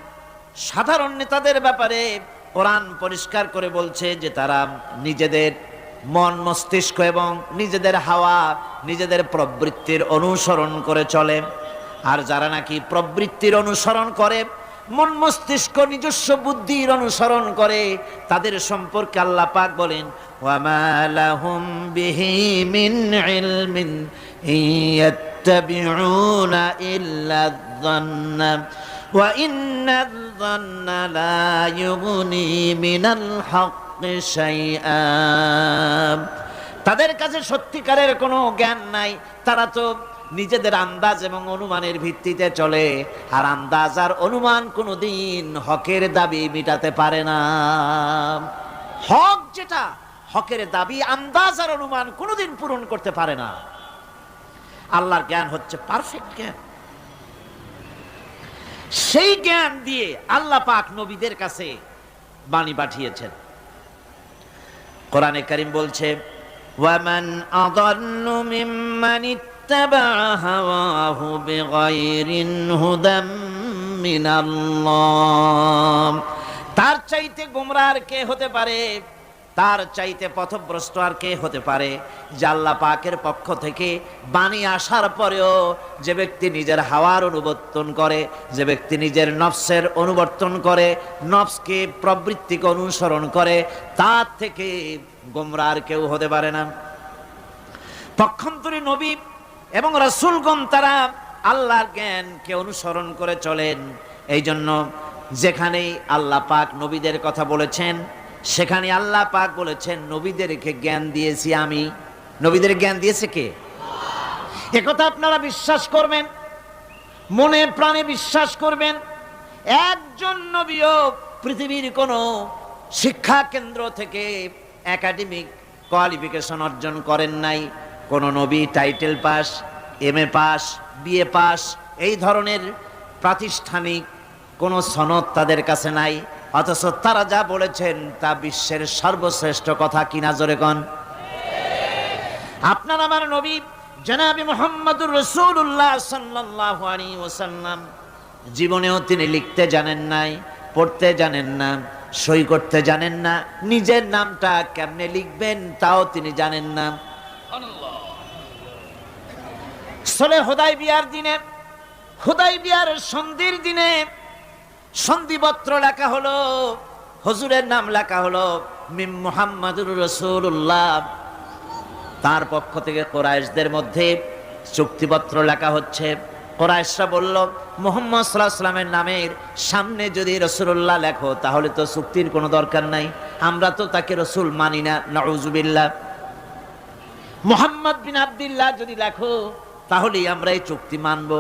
সাধারণ নেতাদের ব্যাপারে কোরআন পরিষ্কার করে বলছে যে তারা নিজেদের মন মস্তিষ্ক এবং নিজেদের হাওয়া, নিজেদের প্রবৃত্তির অনুসরণ করে চলে। আর যারা নাকি প্রবৃত্তির অনুসরণ করে, মন মস্তিষ্ক নিজস্ব বুদ্ধির অনুসরণ করে, তাদের সম্পর্কে আল্লাহ পাক বলেন, ওয়ামা লাহুম বিহি মিন ইলমিন ইয়াত্তাবিউনা ইল্লা যান্না ওয়া ইন্নায যান্না লা ইউগনি মিনাল হক্কি শাইআ। তাদের কাছে সত্যিকারের কোনো জ্ঞান নাই, তারা তো নিজেদের আন্দাজ এবং অনুমানের ভিত্তিতে চলে। আর আন্দাজ আর অনুমান কোনোদিন হকের দাবি মিটাতে পারে না। হক যেটা, হকের দাবি আন্দাজ আর অনুমান কোনোদিন পূরণ করতে পারে না। আল্লাহর জ্ঞান হচ্ছে পারফেক্ট জ্ঞান। সেই জ্ঞান দিয়ে আল্লাহ পাক নবীদের কাছে বাণী পাঠিয়েছেন। কোরআনে কারীম বলছে, ওয়ামান আযাল্লু মিম্মান ইত্তাবা হাওয়াহু বিগাইরি হুদাম মিনাল্লাহ। তার চাইতে গোমরাহ আর কে হতে পারে, তার চাইতে পথভ্রষ্ট আর কে হতে পারে, যে আল্লাহ পাকের পক্ষ থেকে বাণী আসার পরেও যে ব্যক্তি নিজের হাওয়ার অনুবর্তন করে, যে ব্যক্তি নিজের নফসের অনুবর্তন করে, নফসকে প্রবৃত্তিকে অনুসরণ করে, তার থেকে গোমরাহ আর কেউ হতে পারে না। পক্ষান্তরে নবী এবং রাসূলগণ তারা আল্লাহর জ্ঞানকে অনুসরণ করে চলেন। এই জন্য যেখানেই আল্লাহ পাক নবীদের কথা বলেছেন, সেখানে আল্লাহ পাক বলেছেন নবীদেরকে জ্ঞান দিয়েছি আমি। নবীদের জ্ঞান দিয়েছে কে? একথা আপনারা বিশ্বাস করবেন, মনে প্রাণে বিশ্বাস করবেন। একজন নবীও পৃথিবীর কোন শিক্ষা কেন্দ্র থেকে একাডেমিক কোয়ালিফিকেশন অর্জন করেন নাই। কোন নবী title pass, MA pass, BA pass এই ধরনের প্রাতিষ্ঠানিক কোন সনদ তাদের কাছে নাই। অথচ তারা যা বলেছেন তা বিশ্বের সর্বশ্রেষ্ঠ কথা। কিনা জোরে কোন? আপনার আমার নবী জনাবে মুহাম্মদুর রাসূলুল্লাহ সাল্লাল্লাহু আলাইহি ওয়াসাল্লাম জীবনেও তিনি লিখতে জানেন নাই, পড়তে জানেন না, সই করতে জানেন না, নিজের নামটা কেমনে লিখবেন তাও তিনি জানেন না। সুলহ হুদায়বিয়ার দিনে, হুদায়বিয়ার সন্ধির দিনে সন্ধিপত্র লেখা হলো, হুজুরের নাম লেখা হলো মিম মুহাম্মাদুর রাসূলুল্লাহ। তার পক্ষ থেকে কুরাইশদের মধ্যে চুক্তিপত্র লেখা হচ্ছে। কুরাইশরা বলল, মুহাম্মদ সাল্লাল্লাহু আলাইহি ওয়াসাল্লামের নামের সামনে যদি রাসূলুল্লাহ লেখো তাহলে তো চুক্তির কোনো দরকার নাই, আমরা তো তাকে রাসূল মানি না, নাউযুবিল্লাহ। মুহাম্মদ বিন আব্দুল্লাহ যদি লেখো তাহলেই আমরা এই চুক্তি মানব।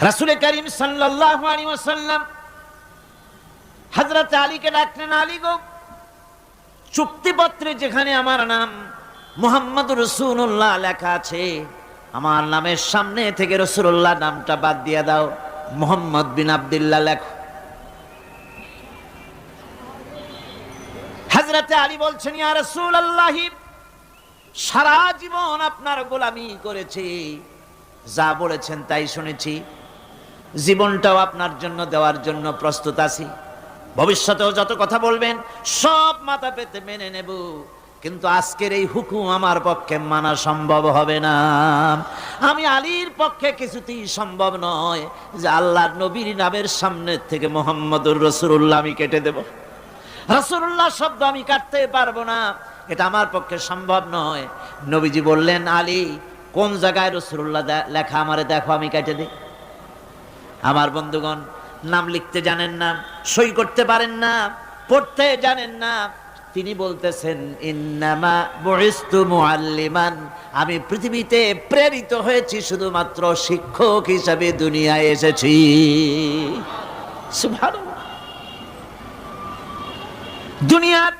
রাসূল করিম সাল্লাল্লাহু আলাইহি ওয়াসাল্লাম হযরত আলীকে ডাকলেন, আলী গো, চুক্তিপত্রে যেখানে আমার নাম মুহাম্মদুর রাসূলুল্লাহ লেখা আছে, আমার নামের সামনে থেকে রাসূলুল্লাহ নামটা বাদ দিয়ে দাও, মুহাম্মদ বিন আব্দুল্লাহ লেখো। হযরত আলী বলছেন, ইয়া রাসূলুল্লাহ, সারা জীবন আপনার গোলামি করেছি, যা বলেছেন তাই শুনেছি, জীবনটাও আপনার জন্য দেওয়ার জন্য প্রস্তুত আছি, ভবিষ্যতেও যত কথা বলবেন সব মাথা পেতে মেনে নেব, কিন্তু আজকের এই হুকুম আমার পক্ষে মানা সম্ভব হবে না। আমি আলীর পক্ষে কিছুতেই সম্ভব নয় যে আল্লাহর নবীর নামের সামনে থেকে মুহাম্মদুর রাসূলুল্লাহ আমি কেটে দেব। রাসূলুল্লাহ শব্দ আমি কাটতে পারবো না, এটা আমার পক্ষে সম্ভব নয়। নবীজি বললেন, আলী কোন জায়গায় রাসূলুল্লাহ লেখা আমারে দেখো, আমি কেটে দিই। আমার বন্ধুগণ, নাম লিখতে জানেন না, সই করতে পারেন না, পড়তে জানেন না, তিনি বলতেছেন ইন্নামা বুইস্তু মুআল্লিমান, আমি পৃথিবীতে প্রেরিত হয়েছি শুধুমাত্র শিক্ষক হিসাবে দুনিয়ায় এসেছি। সুবহানাল্লাহ। দুনিয়ার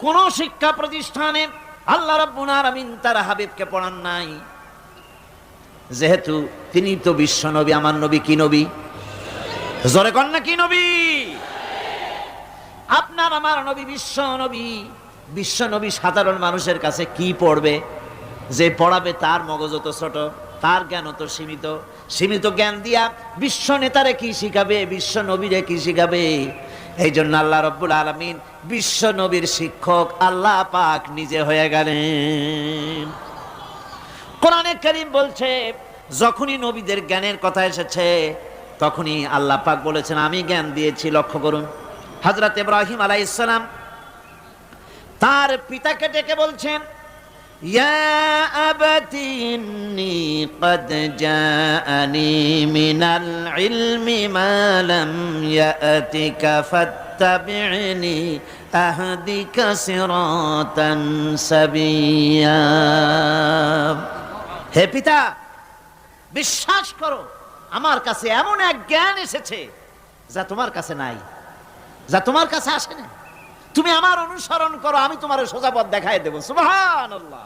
কোন শিক্ষা প্রতিষ্ঠানে আল্লাহ রাব্বুল আলামিন তার হাবিবকে পড়ান নাই, যেহেতু তিনি তো বিশ্ব নবী। আমার নবী কি নবী? জোরে কন না, কি নবী? আপনার আমার নবী বিশ্ব নবী। বিশ্ব নবী সাধারণ মানুষের কাছে কি পড়বে? যে পড়াবে তার মগজ তো ছোট, তার জ্ঞান তো সীমিত। সীমিত জ্ঞান দিয়া বিশ্ব নেতারে কি শিখাবে, বিশ্ব নবীরে কি শিখাবে? এই জন্য আল্লাহ রাব্বুল আলামিন বিশ্ব নবীর শিক্ষক আল্লাহ পাক নিজে হয়ে গেলেন। কোরআনে কারীম বলছে, যখনই নবীদের জ্ঞানের কথা এসেছে তখনই আল্লাহ পাক বলেছেন আমি জ্ঞান দিয়েছি। লক্ষ্য করুন, হযরত ইব্রাহিম আলাইহিস সালাম তার পিতাকে ডেকে বলছেন, ইয়া আবাতি ইন্নী ক্বাদ জাআনি মিনাল ইলমি মা লাম ইয়াতিকা ফাত্তাবি'নি আহদিকা সিরাতান সাবিয়্যা। হে পিতা, বিশ্বাস করো আমার কাছে এমন এক জ্ঞান এসেছে যা তোমার কাছে নাই, যা তোমার কাছে আসে না। তুমি আমার অনুসরণ করো, আমি তোমার সোজা পথ দেখাই দেব। সুবহানাল্লাহ।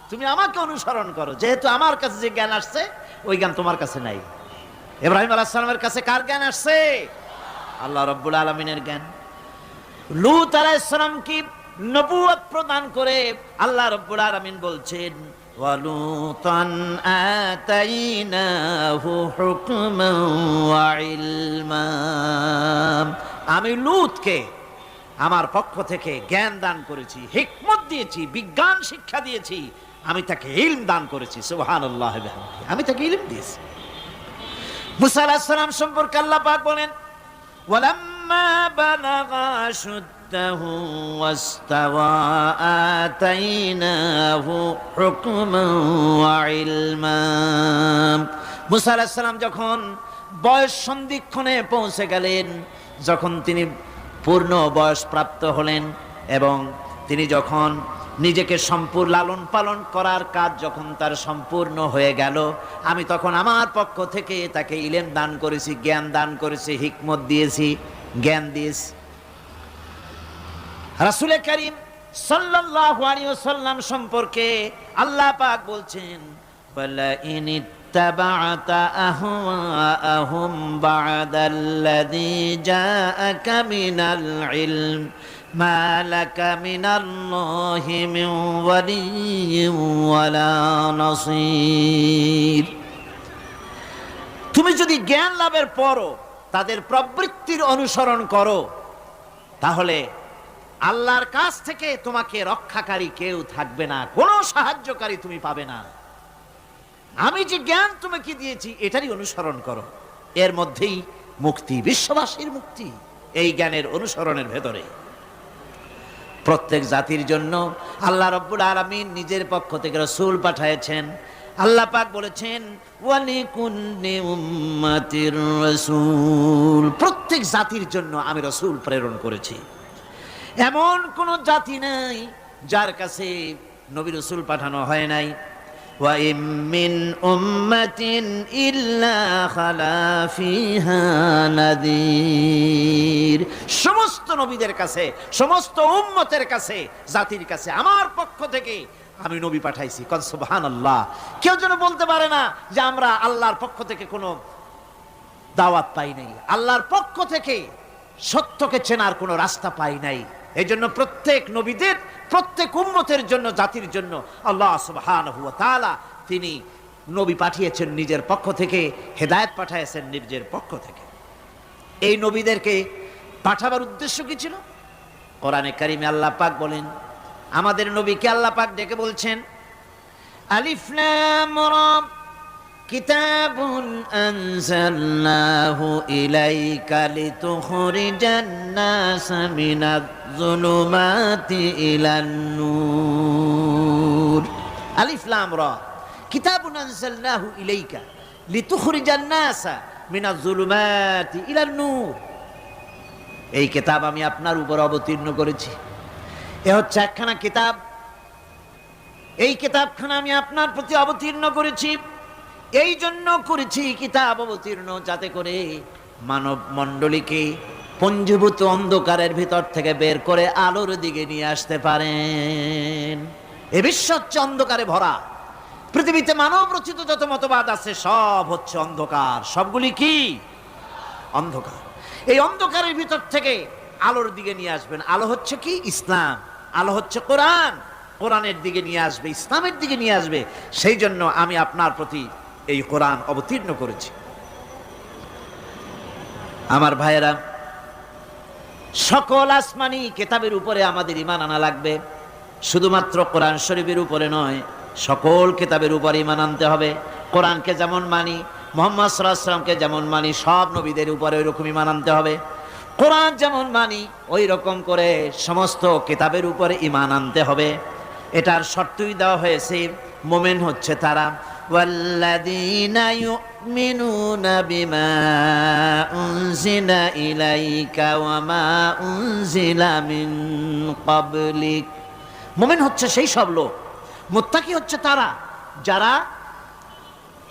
তুমি আমাকে অনুসরণ করো, যেহেতু আমার কাছে যে জ্ঞান আসছে ওই জ্ঞান তোমার কাছে নাই। ইব্রাহিম আলাইহিস সালামের কাছে কার জ্ঞান আসছে? আল্লাহ রাব্বুল আলামিনের জ্ঞান। লূত আলাইহিস সালাম কি নবুয়ত প্রদান করে আল্লাহ রাব্বুল আলামিন বলছেন, ওয়ালুতান আতাইনাহু হুকমান ওয়া ইলমা। আমি লূতকে আমার পক্ষ থেকে জ্ঞান দান করেছি, হিকমত দিয়েছি, বিজ্ঞান শিক্ষা দিয়েছি, আমি তাকে ইলম দান করেছি। সুবহানাল্লাহ, আমি তাকে ইলম দিয়েছি। মুসা আলাইহিস সালাম সম্পর্কে আল্লাহ পাক বলেন, ওয়ালাম্মা বালাগা শুদ্দাহু ওয়াস্তাওয়া আতাইনাহু হুকমান ওয়া ইলমা। মুসা আলাইহিস সালাম যখন বয়স সন্ধিক্ষণে পৌঁছে গেলেন, যখন তিনি পূর্ণ বয়স প্রাপ্ত হলেন এবং তিনি যখন নিজেকে সম্পূর্ণ লালন পালন করার কাজ যখন তার সম্পূর্ণ হয়ে গেল, আমি তখন আমার পক্ষ থেকে তাকে ইলম দান করেছি, জ্ঞান দান করেছি, হিকমত দিয়েছি, জ্ঞান দিয়েছি। রাসূল করিম সাল্লাল্লাহু আলাইহি ওয়াসাল্লাম সম্পর্কে আল্লাহ পাক বলছেন, ওয়ালা ইন ইত্তাবা'তা আহওয়াআহুম বা'দাল্লাযী জাআকা মিনাল ইলম মা লাকা মিনাল্লাহি মিন ওয়ালিয়্যিন ওয়ালা নাসীর। তুমি যদি জ্ঞান লাভের পরও তাদের প্রবৃত্তির অনুসরণ করো, তাহলে আল্লাহর কাছ থেকে তোমাকে রক্ষাকারী কেউ থাকবে না, কোনো সাহায্যকারী তুমি পাবে না। আমি যে জ্ঞান তোমাকে দিয়েছি এটারই অনুসরণ করো, এর মধ্যেই মুক্তি, বিশ্ববাসীর মুক্তি এই জ্ঞানের অনুসরণের ভেতরে। প্রত্যেক জাতির জন্য আল্লাহ রাব্বুল আলামিন নিজের পক্ষ থেকে রাসূল পাঠিয়েছেন। আল্লাহ পাক বলেছেন, ওয়ালিকুল্লি উম্মাতির রাসূল, প্রত্যেক জাতির জন্য আমি রাসূল প্রেরণ করেছি। এমন কোন জাতি নাই যার কাছে নবী রাসূল পাঠানো হয় নাই। ওয়া ইম মিন উম্মাতিন ইল্লা খালা ফিহা নাযীর। সমস্ত নবীদের কাছে, সমস্ত উম্মতের কাছে, জাতির কাছে আমার পক্ষ থেকে আমি নবী পাঠাইছি। কোন সুবহানাল্লাহ। কেউ যেন বলতে পারে না যে আমরা আল্লাহর পক্ষ থেকে কোনো দাওয়াত পাই নাই, আল্লাহর পক্ষ থেকে সত্যকে চেনার কোনো রাস্তা পাই নাই। এই জন্য প্রত্যেক নবীদের, প্রত্যেক উম্মতের জন্য, জাতির জন্য আল্লাহ সুবহানাহু ওয়া তাআলা তিনি নবী পাঠিয়েছেন নিজের পক্ষ থেকে, হেদায়েত পাঠিয়েছেন নিজের পক্ষ থেকে। এই নবীদেরকে পাঠাবার উদ্দেশ্য কি ছিল? কোরআনে কারিমে আল্লাহ পাক বলেন, আমাদের নবীকে আল্লাহ পাক ডেকে বলছেন আলিফ লাম রা কিতাবুন আনজালনাহু ইলাইকা লিতুখরিজান নাস মিনাজ যুলুমাতি ইলান নূর। আলিফ লাম রা কিতাবুন আনজালনাহু ইলাইকা লিতুখরিজান নাস মিনাজ যুলুমাতি ইলান নূর। এই কিতাব আমি আপনার উপর অবতীর্ণ করেছি। এ হচ্ছে একখানা কিতাব। এই কিতাবখানা আমি আপনার প্রতি অবতীর্ণ করেছি। এই জন্য করেছি কিতাব অবতীর্ণ, যাতে করে মানব মণ্ডলীকে পঞ্জীভূত অন্ধকারের ভিতর থেকে বের করে আলোর দিকে নিয়ে আসতে পারেন। এ বিশ্ব হচ্ছে অন্ধকারে ভরা। পৃথিবীতে মানব রচিত যত মতবাদ আছে সব হচ্ছে অন্ধকার। সবগুলি কি? অন্ধকার। এই অন্ধকারের ভিতর থেকে আলোর দিকে নিয়ে আসবেন। আলো হচ্ছে কি? ইসলাম। আলো হচ্ছে কোরআন। কোরআনের দিকে নিয়ে আসবে, ইসলামের দিকে নিয়ে আসবে। সেই জন্য আমি আপনার প্রতি এই কোরআন অবতীর্ণ করেছি। আমার ভাইয়েরা, সকল আসমানি কিতাবের উপরে আমাদের ঈমান আনা লাগবে। শুধুমাত্র কোরআন শরীফের উপরে নয়, সকল কিতাবের উপরে ঈমান আনতে হবে। কোরআনকে যেমন মানি, মুহাম্মদ সাল্লাল্লাহু আলাইহি ওয়াসাল্লামকে যেমন মানি, সব নবীদের উপরে ওই রকম ঈমান আনতে হবে। কোরআন যেমন মানি ওই রকম করে সমস্ত কিতাবের উপরে ঈমান আনতে হবে। এটার শর্তই দেওয়া হয়েছে, মুমিন হচ্ছে তারা ওয়াল্লাযীনা ইউমিনুনা বিমা উনজিলা ইলাইকা ওয়া মা উনজিলা মিন ক্বাবলিক। মুমিন হচ্ছে সেই সব লোক, মুত্তাকি হচ্ছে তারা যারা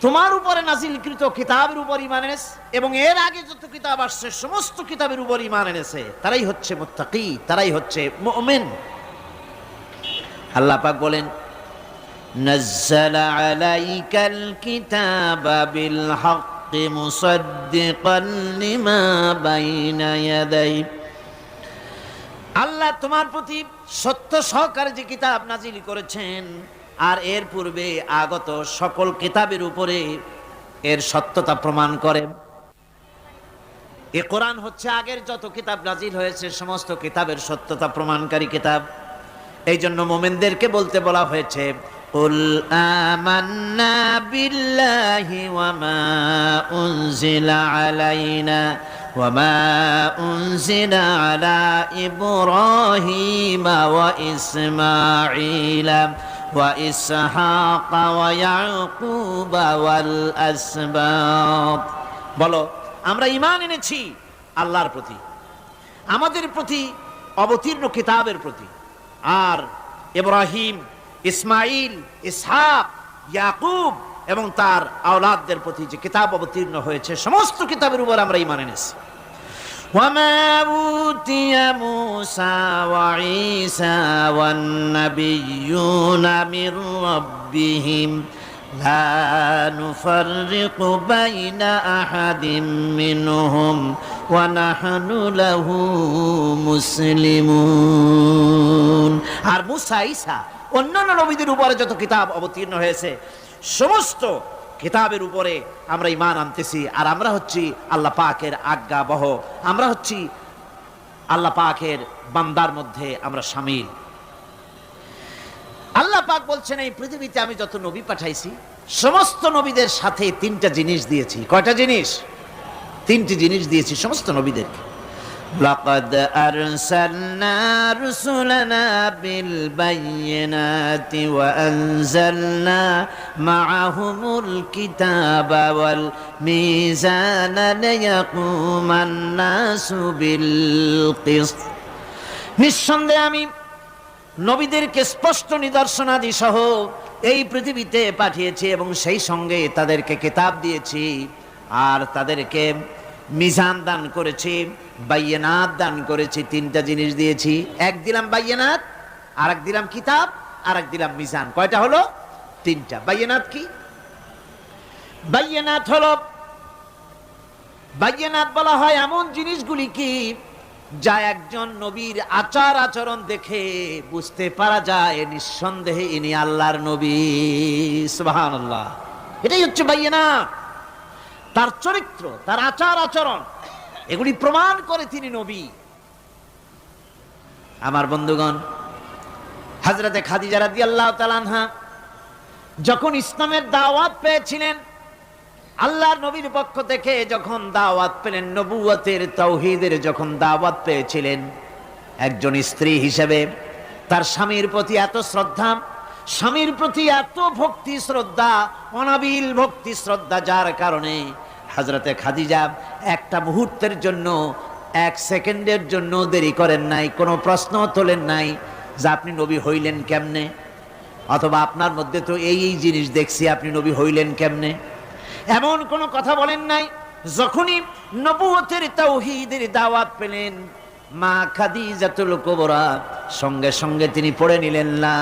তোমার উপরে নাজিলকৃত কিতাবের উপর ঈমান এনেছে এবং এর আগে যত কিতাব আসছে সমস্ত কিতাবের উপর ঈমান এনেছে। তারাই হচ্ছে মুত্তাকি, তারাই হচ্ছে মুমিন। আল্লাহ পাক বলেন নাজ্জালা আলাইকাল কিতাবা বিল হাক্কি মুসাদ্দিকান লিমা বাইনা ইয়াদাই। আল্লাহ তোমার প্রতি সত্য সহকারে যে কিতাব নাজিল করেছেন আর এর পূর্বে আগত সকল কিতাবের উপরে এর সত্যতা প্রমাণ করে। এ কোরআন হচ্ছে আগের যত কিতাব নাজিল হয়েছে সমস্ত কিতাবের সত্যতা প্রমাণকারী কিতাব। এই জন্য মুমিনদেরকে বলতে বলা হয়েছে কুল আমান্না বিল্লাহি ওয়া মা উনজিলা আলাইনা ওয়া মা উনজিলা আলা ইব্রাহিম ওয়া ইসমাঈলা ওয়া ইসহাক ওয়া ইয়াকুব ওয়াল আসবাত। বলো আমরা ঈমান এনেছি আল্লাহর প্রতি, আমাদের প্রতি অবতীর্ণ কিতাবের প্রতি, আর ইব্রাহিম, ইসমাইল, ইসহাক, ইয়াকুব এবং তার আওলাদদের প্রতি যে কিতাব অবতীর্ণ হয়েছে সমস্ত কিতাবের উপর আমরা ঈমান এনেছি। وما أوتي موسى وعيسى والنبيون من ربهم لا نفرق بين أحد منهم ونحن له مسلمون। আর মুসা, ঈসা, অন্যান্য নবীদের উপরে যত কিতাব অবতীর্ণ হয়েছে সমস্ত কিতাবের উপরে আমরা ঈমান আনতেছি। আর আমরা হচ্ছি আল্লাহ পাকের আজ্ঞাবহ, আমরা হচ্ছি আল্লাহ পাকের বান্দার মধ্যে আমরা শামিল। আল্লাহ পাক বলছেন এই পৃথিবীতে আমি যত নবী পাঠাইছি সমস্ত নবীদের সাথে তিনটা জিনিস দিয়েছি। কয়টা জিনিস? তিনটি জিনিস দিয়েছি সমস্ত নবীদেরকে। লাকাদ আরসালনা রুসুলানা বিল বায়িনাতি ওয়া আনজালনা মাআহুমুল কিতাবা ওয়াল মিজানা লিয়াকুমান নাসু বিল কিসত। নিঃসন্দেহে আমি নবীদেরকে স্পষ্ট নিদর্শনাদি সহ এই পৃথিবীতে পাঠিয়েছি এবং সেই সঙ্গে তাদেরকে কিতাব দিয়েছি আর তাদেরকে মিজান দান করেছি, বাইয়িনাত দান করেছি। তিনটা জিনিস দিয়েছি, এক দিলাম বাইয়িনাত, আর এক দিলাম কিতাব, আর এক দিলাম মিজান। কয়টা হলো? তিনটা। বাইয়িনাত কি? বাইয়িনাত হলো, বাইয়িনাত বলা হয় এমন জিনিসগুলি কি যা একজন নবীর আচার আচরণ দেখে বুঝতে পারা যায় নিঃসন্দেহে ইনি আল্লাহর নবী। সুবহানাল্লাহ। এটাই হচ্ছে বাইয়িনাত। তার চরিত্র, তার আচার আচরণ এগুলি প্রমাণ করে তিনি নবী। আমার বন্ধুগণ, হযরতে খাদিজা রাদিয়াল্লাহু তাআলা আনহা যখন ইসলামের দাওয়াত পেয়েছিলেন, আল্লাহর নবীর পক্ষ থেকে যখন দাওয়াত পেলেন, নবুয়তের তাওহীদের যখন দাওয়াত পেয়েছিলেন, একজন স্ত্রী হিসেবে তার স্বামীর প্রতি এত শ্রদ্ধা, স্বামীর প্রতি এত ভক্তি শ্রদ্ধা, অনাবিল ভক্তি শ্রদ্ধা, যার কারণে হযরতে খাদিজা একটা মুহূর্তের জন্য, এক সেকেন্ডের জন্য দেরি করেন নাই, কোনো প্রশ্ন তোলেন নাই যে আপনি নবী হইলেন কেমনে, অথবা আপনার মধ্যে তো এই এই জিনিস দেখছি, আপনি নবী হইলেন কেমনে, এমন কোনো কথা বলেন নাই। যখনই নবুয়তের তাওহীদের দাওয়াত পেলেন, মা খাদিজাতুল কুবরা সঙ্গে সঙ্গে তিনি পড়ে নিলেন লা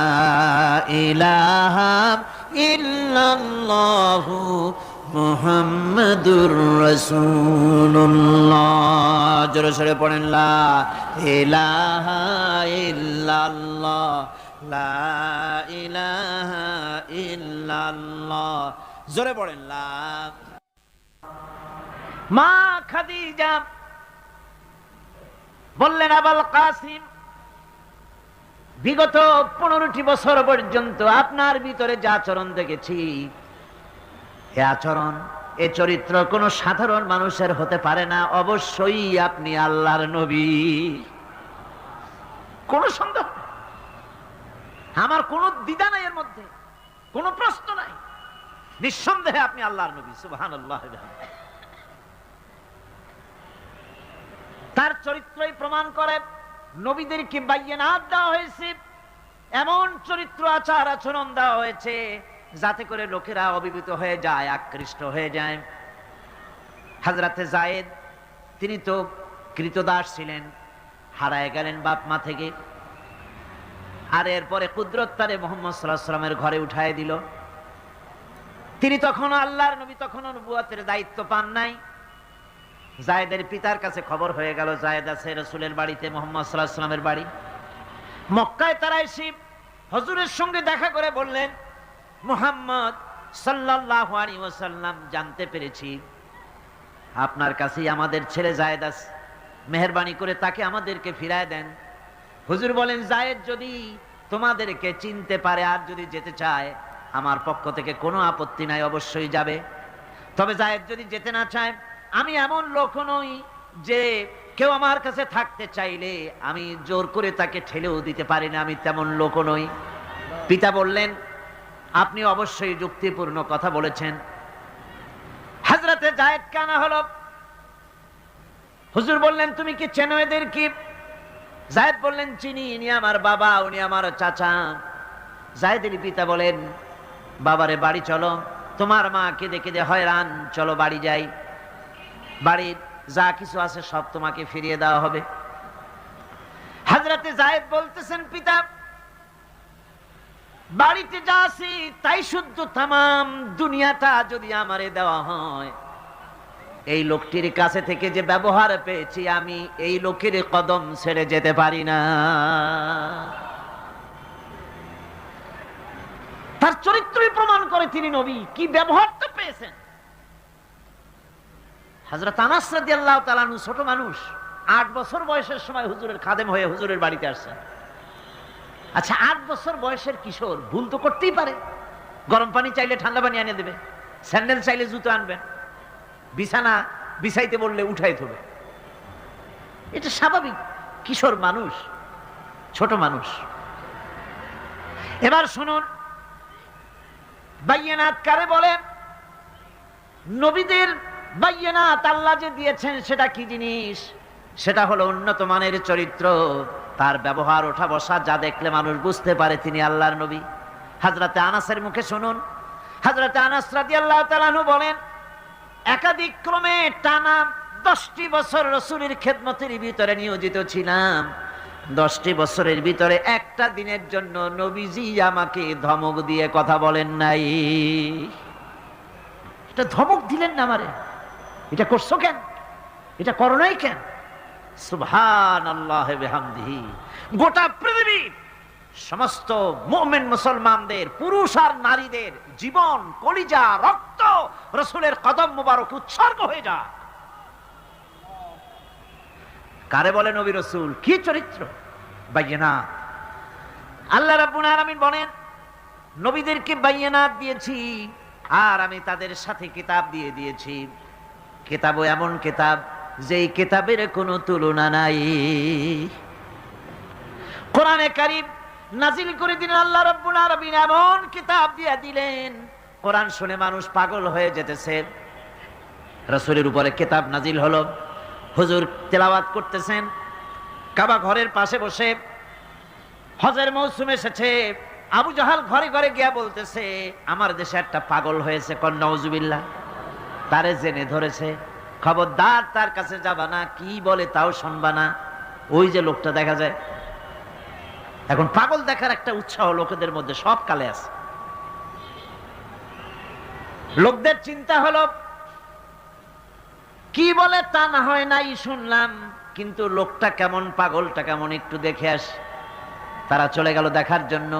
ইলাহা ইল্লাল্লাহু মুহাম্মাদুর রাসূলুল্লাহ। জোরে সোরে পড়েন লা ইলাহা ইল্লাল্লাহ, লা ইলাহা ইল্লাল্লাহ। জোরে পড়েন লা। মা খাদিজা বললেন, আবুল কাসিম, বিগত 15টি বছর পর্যন্ত আপনার ভিতরে যে আচরণ দেখেছি, এ আচরণ, এ চরিত্র কোন সাধারণ মানুষের হতে পারে না, অবশ্যই আপনি আল্লাহর নবী, কোন সন্দেহ নেই, আমার কোন দ্বিধা নাই, এর মধ্যে কোন প্রশ্ন নাই, নিঃসন্দেহে আপনি আল্লাহর নবী। সুবহানাল্লাহ। তার চরিত্রই প্রমাণ করে নবীদেরকে বাইয়িনাত দেওয়া হয়েছে, এমন চরিত্র আচার আচরণ দেওয়া হয়েছে যাতে করে লোকেরা অভিভূত হয়ে যায়, আকৃষ্ট হয়ে যায়। হযরতে যায়েদ, তিনি তো কৃতদাস ছিলেন, হারায় গেলেন বাপ মা থেকে, আর এরপরে কুদরত তারে মুহাম্মদ সাল্লাল্লাহু আলাইহি ওয়াসাল্লামের ঘরে উঠায় দিল। তিনি তখনও আল্লাহর নবী, তখনও নবুয়তের দায়িত্ব পান নাই। যায়েদের পিতার কাছে খবর হয়ে গেল যায়েদ আছে রাসূলের বাড়িতে, মুহাম্মদ সাল্লাল্লাহু আলাইহি ওয়াসাল্লামের বাড়ি মক্কায়। তারা এসে হুজুরের সঙ্গে দেখা করে বললেন, মুহাম্মদ সাল্লাল্লাহু আলাইহি ওয়াসাল্লাম, জানতে পেরেছি আপনার কাছেই আমাদের ছেলে যায়েদ আছে, মেহেরবানি করে তাকে আমাদেরকে ফিরায় দেন। হুজুর বলেন, যায়েদ যদি তোমাদেরকে চিনতে পারে আর যদি যেতে চায়, আমার পক্ষ থেকে কোনো আপত্তি নাই, অবশ্যই যাবে। তবে যায়েদ যদি যেতে না চায়, আমি এমন লোক নই যে কেউ আমার কাছে থাকতে চাইলে আমি জোর করে তাকে ঠেলেও দিতে পারি না, আমি তেমন লোক নই। পিতা বললেন, আপনি অবশ্যই যুক্তিপূর্ণ কথা বলেছেন। হযরতে যায়েদ কানা হলো। হুজুর বললেন, তুমি কি চেনো এদের? কি? যায়েদ বললেন, চিনি, ইনি আমার বাবা, উনি আমার চাচা। যায়েদের পিতা বলেন, বাবারে বাড়ি চলো, তোমার মা কেঁদে কেঁদে হয়রান, চলো বাড়ি যাই, বাড়ির যা কিছু আছে সব তোমাকে ফিরিয়ে দেওয়া হবে। হযরতে যায়েদ বলতেছেন, পিতা, বাড়িতে যা আছে তাই শুদ্ধ, তামাম দুনিয়াটা যদি আমারে দেওয়া হয়, এই লোকটির কাছে থেকে যে ব্যবহার পেয়েছি, আমি এই লোকের কদম ছেড়ে যেতে পারি না। তার চরিত্রই প্রমাণ করে তিনি নবী, কি ব্যবহারটা পেয়েছেন। হযরত আনাস রাদিয়াল্লাহু তাআলা আনহু ছোট মানুষ, 8 বছর বয়সের সময় হুজুরের খাদেম হয়ে হুজুরের বাড়িতে আসছেন। আচ্ছা, 8 বছর বয়সের কিশোর ভুল তো করতেই পারে, গরম পানি চাইলে ঠান্ডা পানি এনে দেবে, স্যান্ডেল চাইলে জুতো আনবেন, বিছানা বিছাইতে বললে উঠাই দেবে, এটা স্বাভাবিক, কিশোর মানুষ, ছোট মানুষ। এবার শুনুন, বাইয়িনাত কারে বলে? নবীদের বাইয়িনাত আল্লাহ যে দিয়েছেন সেটা কি জিনিস? সেটা হলো উন্নত মানের চরিত্র, তার ব্যবহার, ওঠা বসা যা দেখলে মানুষ বুঝতে পারে তিনি আল্লাহর নবী। হযরতে আনাসের মুখে শুনুন, হযরতে আনাস রাদিয়াল্লাহু তাআলা আনহু বলেন, একাধিক ক্রমে টানা 10টি বছর রাসূলের খেদমতের ভিতরে নিয়োজিত ছিলাম। 10টি বছরের ভিতরে একটা দিনের জন্য নবীজি আমাকে ধমক দিয়ে কথা বলেন নাই। এটা ধমক দিলেন না আমারে, এটা করছো কেন, এটা করো নাই কেন? সুবহানাল্লাহি বিহামদিহি। গোটা পৃথিবীর সমস্ত মুমিন মুসলমানদের, পুরুষ আর নারীদের জীবন, কলিজা, রক্ত রাসূলের কদম মোবারক উৎসর্গ হয়ে যায়। কারে বলে নবী রাসূল? কি চরিত্র! বাইয়িনাত। আল্লাহ রাব্বুল আলামিন বলেন, নবীদেরকে বাইয়ানাত দিয়েছি আর আমি তাদের সাথে কিতাব দিয়ে দিয়েছি। কিতাবও এমন কিতাব যেই কিতাবের কোনো তুলনা নাই। কোরআনে কারীম নাজিল করে দিলেন আল্লাহ রাব্বুল আলামিন, এমন কিতাব দিয়ে দিলেন কোরআন শুনে মানুষ পাগল হয়ে যেতেছে। রাসূলের উপরে কিতাব নাজিল হলো, হুজুর তেলাওয়াত করতেছেন কাবা ঘরের পাশে বসে। হজের মৌসুম এসেছে, আবু জাহাল ঘরে ঘরে গিয়া বলতেছে, আমার দেশে একটা পাগল হয়েছে, কন নাউজুবিল্লাহ। তারে জেনে ধরেছে, খবরদার তার কাছে যাবা না, কি বলে তাও শুনবা না। ওই যে লোকটা দেখা যায় এখন, পাগল দেখার একটা উৎসাহ লোকেদের মধ্যে সব কালে আছে। লোকদের চিন্তা হলো কি বলে তা না হয় নাই শুনলাম, কিন্তু লোকটা কেমন, পাগলটা কেমন, একটু দেখে আস। তারা চলে গেল দেখার জন্য।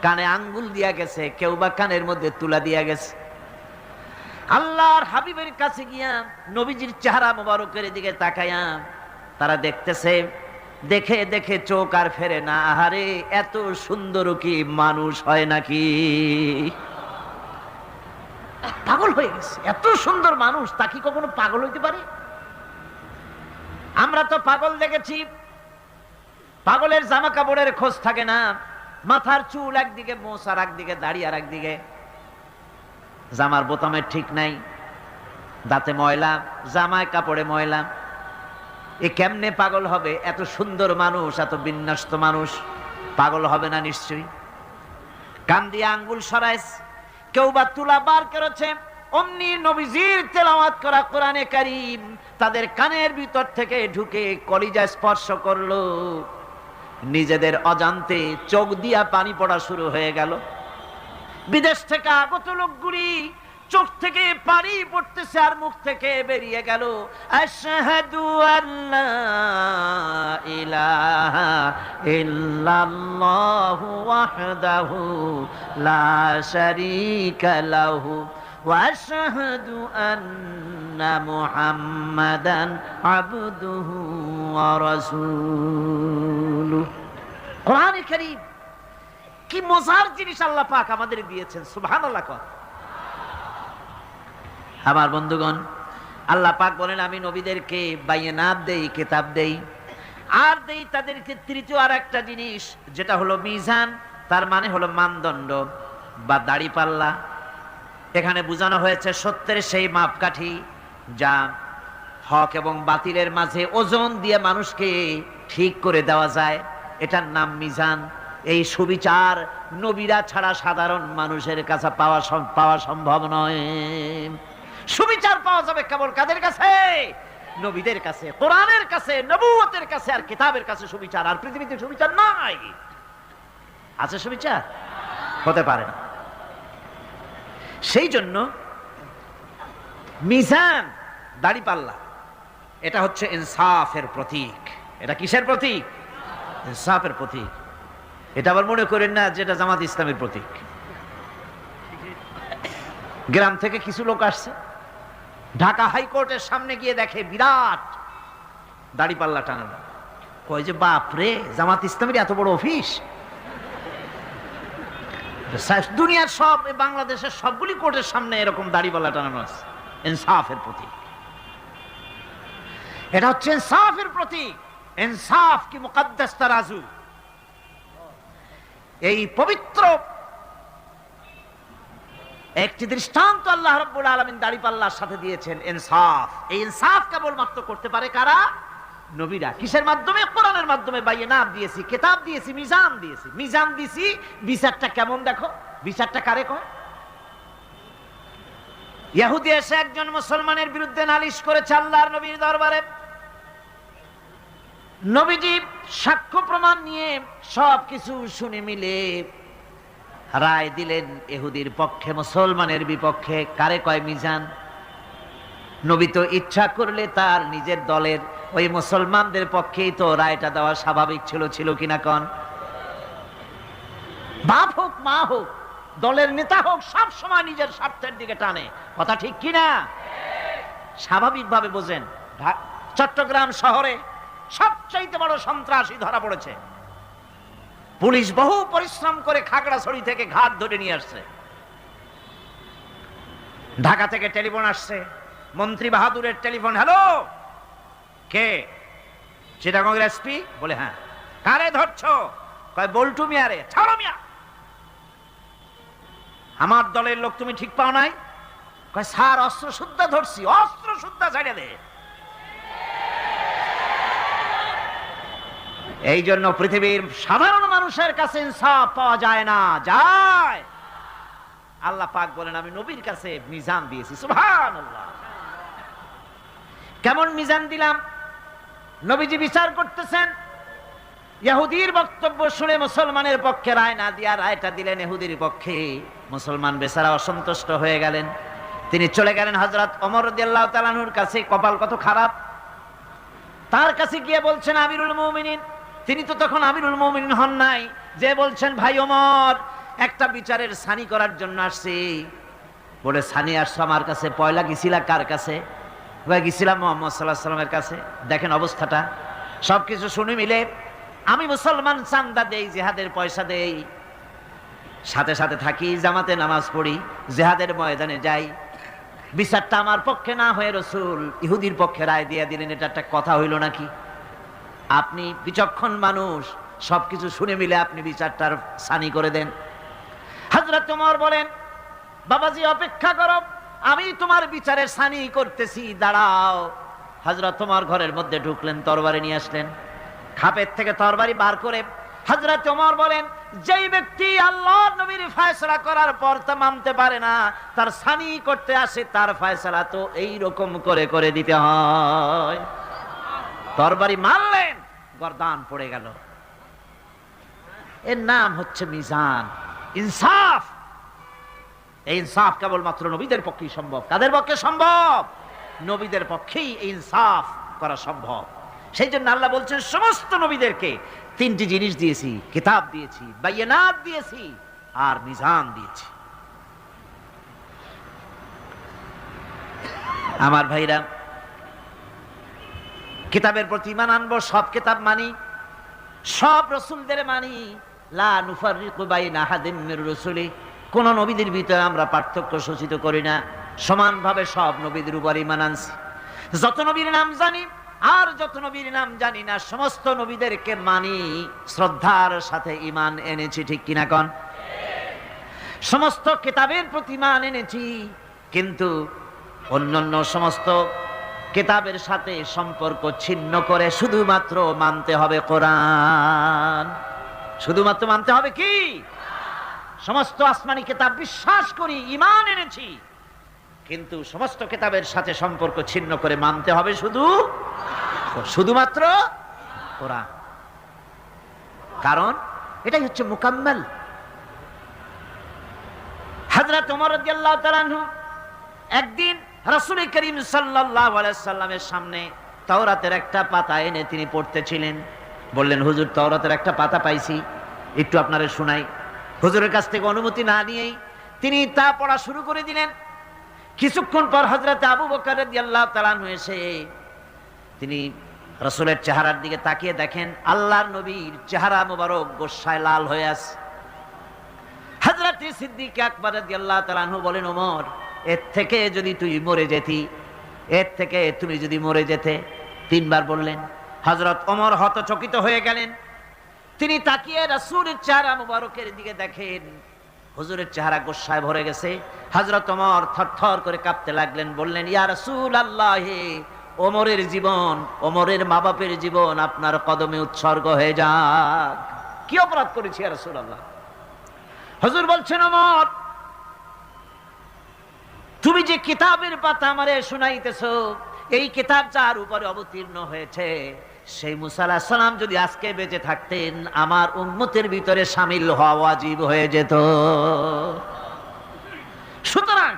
কানে আঙ্গুল দিয়া গেছে, কেউ বা কানের মধ্যে তুলা দিয়া গেছে। আল্লাহর হাবিবের কাছে গিয়া নবীজির চেহারা মোবারকের দিকে তাকায়া তারা দেখতেছে, দেখে দেখে চোখ আর ফেরে না। আহারে, এত সুন্দর কি মানুষ হয় নাকি? পাগল হয়ে গেছে। এত সুন্দর মানুষ, তা কি কখনো পাগল হইতে পারে? আমরা তো পাগল দেখেছি, পাগলের জামা কাপড়ের খোঁজ থাকে না, মাথার চুল একদিকে, মোছ আর একদিকে, দাড়ি আর একদিকে, জামার বোতামের ঠিক নাই, দাঁতে ময়লা, জামায় কাপড়ে ময়লা। এ কেমনে পাগল হবে? এত সুন্দর মানুষ, এত বিন্যস্ত মানুষ, পাগল হবে না নিশ্চয়ই। কান দিয়ে আঙ্গুল সরাইস, কেউ বা তুলা বার করেছে। অমনি নবীজির তেলাওয়াত করা কোরআনে কারীম তাদের কানের ভিতর থেকে ঢুকে কলিজা স্পর্শ করলো। নিজেদের অজান্তে চোখ দিয়া পানি পড়া শুরু হয়ে গেল। বিদেশ থেকে আগত লোকগুলি চোখ থেকে পানি পড়তেছে আর মুখ থেকে বেরিয়ে গেল, আশহাদু আল্লা ইলাহা ইল্লাল্লাহু ওয়াহদাহু লা শারীকা লাহু ওয়া আশহাদু আন্না মুহাম্মাদান আবদুহু ওয়া রাসূলুহু। কোরআনে কারীম কি মজার জিনিস আল্লাহ পাক আমাদের দিয়েছেন, সুবহানাল্লাহ। আমার বন্ধুগণ, আল্লাহ পাক বলেন, আমি নবীদেরকে বাইয়ানাত দেই, কিতাব দেই, আর দেই তাদেরকে তৃতীয় আর একটা জিনিস, যেটা হলো মিজান। তার মানে হলো মানদণ্ড বা দাড়িপাল্লা। এখানে বোঝানো হয়েছে সত্যের সেই মাপকাঠি যা হক এবং বাতিলের মাঝে ওজন দিয়ে মানুষকে ঠিক করে দেওয়া যায়, এটার নাম মিজান। এই সুবিচার নবীরা ছাড়া সাধারণ মানুষের কাছে পাওয়া সম্ভব নয়। সুবিচার পাওয়া যাবে কেবল কাদের কাছে? নবীদের কাছে, কোরআনের কাছে, নবুয়তের কাছে আর কিতাবের কাছে সুবিচার। আর পৃথিবীতে সুবিচার নাই। আছে সুবিচার? হতে পারে না। সেই জন্য মিজান, দাড়িপাল্লা, এটা হচ্ছে ইনসাফের প্রতীক। এটা কিসের প্রতীক? ইনসাফের প্রতীক। এটা আবার মনে করেন না যেটা জামাত ইসলামের প্রতীক। গ্রাম থেকে কিছু লোক আসছে, ঢাকা হাইকোর্টের সামনে গিয়ে দেখে বিরাট দাড়িপাল্লা টানানো। কয় যে বাপ রে, জামাত ইসলামের এত বড় অফিস! দুনিয়ার সব, বাংলাদেশের সবগুলি কোর্টের সামনে এরকম দাড়িপাল্লা টানানো আছে। ইনসাফের প্রতীক। এটা হচ্ছে ইনসাফের প্রতীক। ইনসাফ কি মুকদ্দাস তারাজু। এই পবিত্র একটি দৃষ্টান্ত আল্লাহ রাব্বুল আলামিন দাড়িপাল্লার সাথে দিয়েছেন, ইনসাফ। এই ইনসাফ কেবলমাত্র করতে পারে কারা? নবীরা। কিসের মাধ্যমে? কোরআনের মাধ্যমে। বাইয়ানাত দিয়েছি, কিতাব দিয়েছি, মিজান দিয়েছি। মিজান দিয়েছি, বিচারটা কেমন দেখো। বিচারটা কারে কয়? ইহুদি এসে একজন মুসলমানের বিরুদ্ধে নালিশ করেছে আল্লাহর নবীর দরবারে। নবীজি সাক্ষ্য প্রমাণ নিয়ে সবকিছু শুনে মিলে রায় দিলেন ইহুদির পক্ষে, মুসলমানের বিপক্ষে। কারে কয় মিজান? নবী তো ইচ্ছা করলে তার নিজের দলের ওই মুসলমানদের পক্ষেই তো রায়টা দেওয়া স্বাভাবিক ছিল। ছিল কিনা কন? বাপ হোক, মা হোক, দলের নেতা হোক, সব সময় নিজের স্বার্থের দিকে টানে। কথা ঠিক কিনা? স্বাভাবিকভাবে বোঝেন, চট্টগ্রাম শহরে সবচাইতে বড় সন্ত্রাসী ধরা পড়েছে। পুলিশ বহু পরিশ্রম করে খাগড়াছড়ি থেকে ঘাট ধরে নিয়ে আসছে। ঢাকা থেকে টেলিফোন আসছে, মন্ত্রী বাহাদুরের টেলিফোন। হ্যালো, কে? চিটাগংয়ের এসপি? বলে হ্যাঁ। কারে ধরছো? কয় বল্টু মিয়ারে। ছাড়ো মিয়া, আমার দলের লোক তুমি ঠিক পাও নাই? কয় স্যার অস্ত্র শুদ্ধা ধরছি। অস্ত্র শুদ্ধা ছেড়ে দে। এই জন্য পৃথিবীর সাধারণ মানুষের কাছে ইনসাফ পাওয়া যায় না। যায় আল্লাহ পাক বলেন আমি নবীর কাছে মিজান দিয়েছি। সুবহানাল্লাহ। কেমন মিজান দিলাম? নবীজি বিচার করতেছেন, ইহুদির বক্তব্য শুনে মুসলমানের পক্ষে রায় না দিয়া রায়টা দিলেন ইহুদির পক্ষে। মুসলমান বেচারা অসন্তুষ্ট হয়ে গেলেন। তিনি চলে গেলেন হযরত ওমর রাদিয়াল্লাহু তাআলা আনহুর কাছে। কপাল কত খারাপ, তার কাছে গিয়ে বলছেন আমিরুল মুমিনিন। তিনি তো তখন আমিরুল মুমিনিন হন নাই, যে বলছেন ভাই ওমর একটা বিচারের সানি করার জন্য আসছি। বলে সানি আসছো আমার কাছে? পয়লা গেছিলা কার কাছে? গেছিলাম মুহাম্মদ সাল্লাল্লাহু আলাইহি ওয়াসাল্লামের কাছে। দেখেন অবস্থাটা, সবকিছু শুনে মিলে আমি মুসলমান, চান্দা দেই, জিহাদের পয়সা দেই, সাথে সাথে থাকি, জামাতে নামাজ পড়ি, জিহাদের ময়দানে যাই। বিচারটা আমার পক্ষে না হয়ে রাসূল ইহুদির পক্ষে রায় দিয়ে দিলেন, এটা একটা কথা হইল নাকি? আপনি বিচক্ষণ মানুষ, সবকিছু শুনে মিলে আপনি বিচারটার সানি করে দেন। হযরত ওমর বলেন বাবাজি অপেক্ষা করো, আমি তোমার বিচারের সানি করতেছি, দাঁড়াও। হযরত ওমর ঘরের মধ্যে ঢুকলেন, তরবারি নিয়ে আসলেন, খাপের থেকে তরবারি বার করে হযরত ওমর বলেন যেই ব্যক্তি আল্লাহর নবীর ফয়সালা করার পর তা মানতে পারে না, তার সানি করতে আসে, তার ফয়সালা তো এই রকম করে করে দিতে হয়। তরবারি মারলেন, গর্দান পড়ে গেল। এর নাম হচ্ছে মিজান, ইনসাফ। এই ইনসাফ কেবলমাত্র নবীদের পক্ষেই সম্ভব। কাদের পক্ষে সম্ভব? নবীদের পক্ষেই এই ইনসাফ করা সম্ভব। সেই জন্য আল্লাহ বলছেন সমস্ত নবীদেরকে তিনটি জিনিস দিয়েছি, কিতাব দিয়েছি, বায়নাত দিয়েছি, আর মিজান দিয়েছি। আমার ভাইরা, কিতাবের প্রতি ঈমান আনবো, সব কিতাব মানি, সব রাসূলদের মানি। লা নুফাররিকু বাইনা আহাদিন মির রুসুলি, কোন নবীদের ভিতরে আমরা পার্থক্য সূচিত করি না, সমানভাবে সব নবীদের উপর ঈমান আনছি। যত নবীর নাম জানি আর যত নবীর নাম জানি না, সমস্ত নবীদেরকে মানি, শ্রদ্ধার সাথে ঈমান এনেছি। ঠিক কিনা কন? সমস্ত কিতাবের প্রতি ঈমান এনেছি, কিন্তু অন্যান্য সমস্ত কিতাবের সাথে সম্পর্ক ছিন্ন করে শুধুমাত্র মানতে হবে কোরআন। শুধুমাত্র মানতে হবে কি? সমস্ত আসমানি কিতাব বিশ্বাস করি, ঈমান এনেছি, কিন্তু সমস্ত কিতাবের সাথে সম্পর্ক ছিন্ন করে মানতে হবে শুধুমাত্র কোরআন। কারণ এটাই হচ্ছে মুকাম্মাল। হযরত ওমর রাদিয়াল্লাহু তাআলা আনহু একদিন রাসূল করিম সাল্লাল্লাহু আলাইহি সাল্লামের সামনে তাওরাতের একটা পাতা এনে তিনি পড়তেছিলেন। বললেন হুজুর তাওরাতের একটা পাতা পাইছি, একটু আপনাদের শোনাই। হুজুরের কাছ থেকে অনুমতি না নিয়েই তিনি তা পড়া শুরু করে দিলেন। কিছুক্ষণ পর হযরত আবু বকর রাদিয়াল্লাহু তাআলা আনহু এসে তিনি রাসূলের চেহারার দিকে তাকিয়ে দেখেন আল্লাহর নবীর চেহারা মোবারক গোসায় লাল হয়ে আছে। হযরত সিদ্দিক আকবর রাদিয়াল্লাহু তাআলা আনহু বলেন ওমর, এর থেকে যদি তুই মরে যেতি, এর থেকে তুমি যদি মরে যেতে। তিনবার বললেন। হযরত ওমর হতচকিত হয়ে গেলেন। তিনি তাকিয়ে রাসূলের চেহারা মোবারকের দিকে দেখেন, হুজুরের চেহারা গোসায় ভরে গেছে। হযরত ওমর থরথর করে কাঁপতে লাগলেন, বললেন ইয়া রাসূলুল্লাহ, ওমরের জীবন, ওমরের মা বাপের জীবন আপনার কদমে উৎসর্গ হয়ে যাক। কি অপরাধ করেছি ইয়া রাসূলুল্লাহ? হুজুর বলছেন ওমর, তুমি যে কিতাবের পাতা আমারে শুনাইতেছো, এই কিতাব যার উপরে অবতীর্ণ হয়েছে সেই মুসা আলাইহিস সালাম যদি আজকে বেঁচে থাকতেন, আমার উম্মতের ভিতরে শামিল হওয়া ওয়াজিব হয়ে যেত। সুতরাং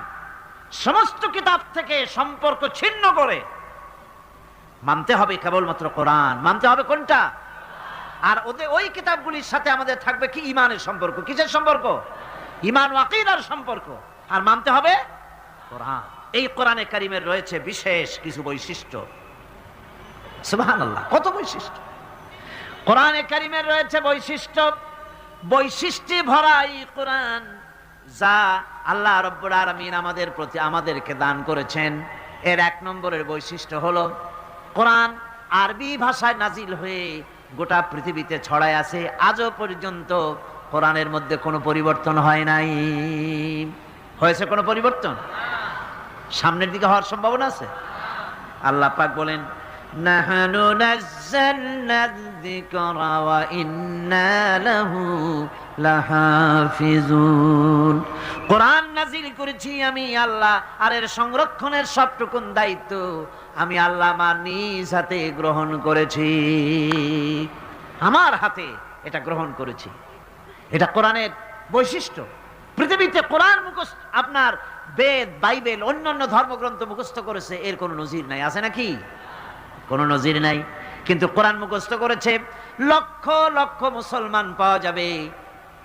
সমস্ত কিতাব থেকে সম্পর্ক ছিন্ন করে মানতে হবে কেবলমাত্র কোরআন। মানতে হবে কোনটা? আর ওই কিতাবগুলির সাথে আমাদের থাকবে কি? ঈমানের সম্পর্ক। কিসের সম্পর্ক? ঈমান ও আকীদার সম্পর্ক। আর মানতে হবে কোরআন। এই কোরআনে কারীমের রয়েছে বিশেষ কিছু বৈশিষ্ট্য। সুবহানাল্লাহ, কত বৈশিষ্ট্য! কোরআনে কারীমের রয়েছে বৈশিষ্ট্য। বৈশিষ্ট্যে ভরা এই কোরআন, যা আল্লাহ রাব্বুল আলামিন আমাদেরকে দান করেছেন, এর 1 নম্বরের বৈশিষ্ট্য হলো কোরআন আরবি ভাষায় নাজিল হয়ে গোটা পৃথিবীতে ছড়ায় আছে। আজও পর্যন্ত কোরআনের মধ্যে কোনো পরিবর্তন হয় নাই। হয়েছে কোনো পরিবর্তন? সামনের দিকে হওয়ার সম্ভাবনা আছে? আল্লাহ পাক বলেন, নাহনু নাযালনা যিকরা ওয়া ইন্না লাহু লাহাফিজুন। কোরআন নাজিল করেছি আমি আল্লাহ, আর এর সংরক্ষণের সবটুকুন দায়িত্ব আমি আল্লাহ আমার নিজ হাতে গ্রহণ করেছি। আমার হাতে এটা গ্রহণ করেছি। এটা কোরআনের বৈশিষ্ট্য। পৃথিবীতে কোরআন মুখস্থ, আপনার বেদ, বাইবেল, অন্যান্য ধর্মগ্রন্থ মুখস্থ করেছে, এর কোনো নজির নাই। আছে নাকি? কোনো নজির নাই। কিন্তু কোরআন মুখস্থ করেছে লক্ষ লক্ষ মুসলমান পাওয়া যাবে,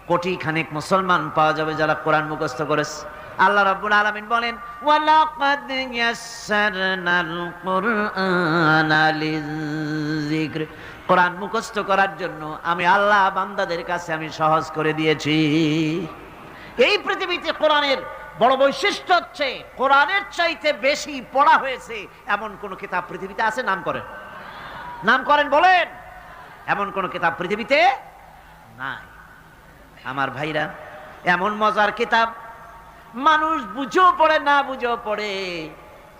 কোটি খানেক মুসলমান পাওয়া যাবে যারা কোরআন মুখস্থ করেছে। আল্লাহ রাব্বুল আলামিন বলেন, ওয়ালাকাদ ইয়াসসারনাল কুরআনা লিযিকর। কোরআন মুখস্থ করার জন্য আমি আল্লাহ বান্দাদের কাছে আমি সহজ করে দিয়েছি। এই পৃথিবীতে কোরআনের বড় বৈশিষ্ট্য হচ্ছে কোরআনের চাইতে বেশি পড়া হয়েছে এমন কোন কিতাব পৃথিবীতে আছে? নাম করেন, নাম করেন, বলেন। এমন কোন কিতাব পৃথিবীতে নাই। আমার ভাইরা, এমন মজার কিতাব মানুষ বুঝেও পড়ে, না বুঝেও পড়ে।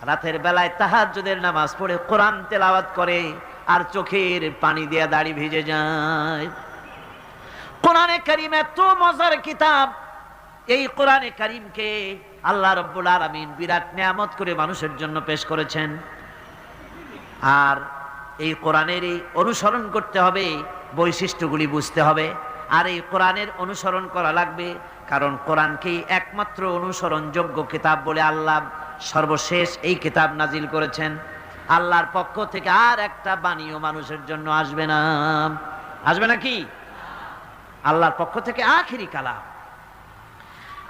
রাতের বেলায় তাহাজ্জুদের নামাজ পড়ে কোরআন তেলাওয়াত করে, আর চোখের পানি দিয়ে দাড়ি ভিজে যায়। কোরআনে কারীম এত মজার কিতাব, এই কোরআনে কারীমকে আল্লাহ রাব্বুল আলামিন বিরাট নিয়ামত করে মানুষের জন্য পেশ করেছেন। আর এই কোরআনেরই অনুসরণ করতে হবে, বৈশিষ্ট্যগুলি বুঝতে হবে। আর এই কোরআনের অনুসরণ করা লাগবে, কারণ কোরআনকেই একমাত্র অনুসরণযোগ্য কিতাব বলে আল্লাহ সর্বশেষ এই কিতাব নাজিল করেছেন। আল্লাহর পক্ষ থেকে আর একটা বাণীও মানুষের জন্য আসবে না। আসবে নাকি? আল্লাহর পক্ষ থেকে আখিরি কালাম।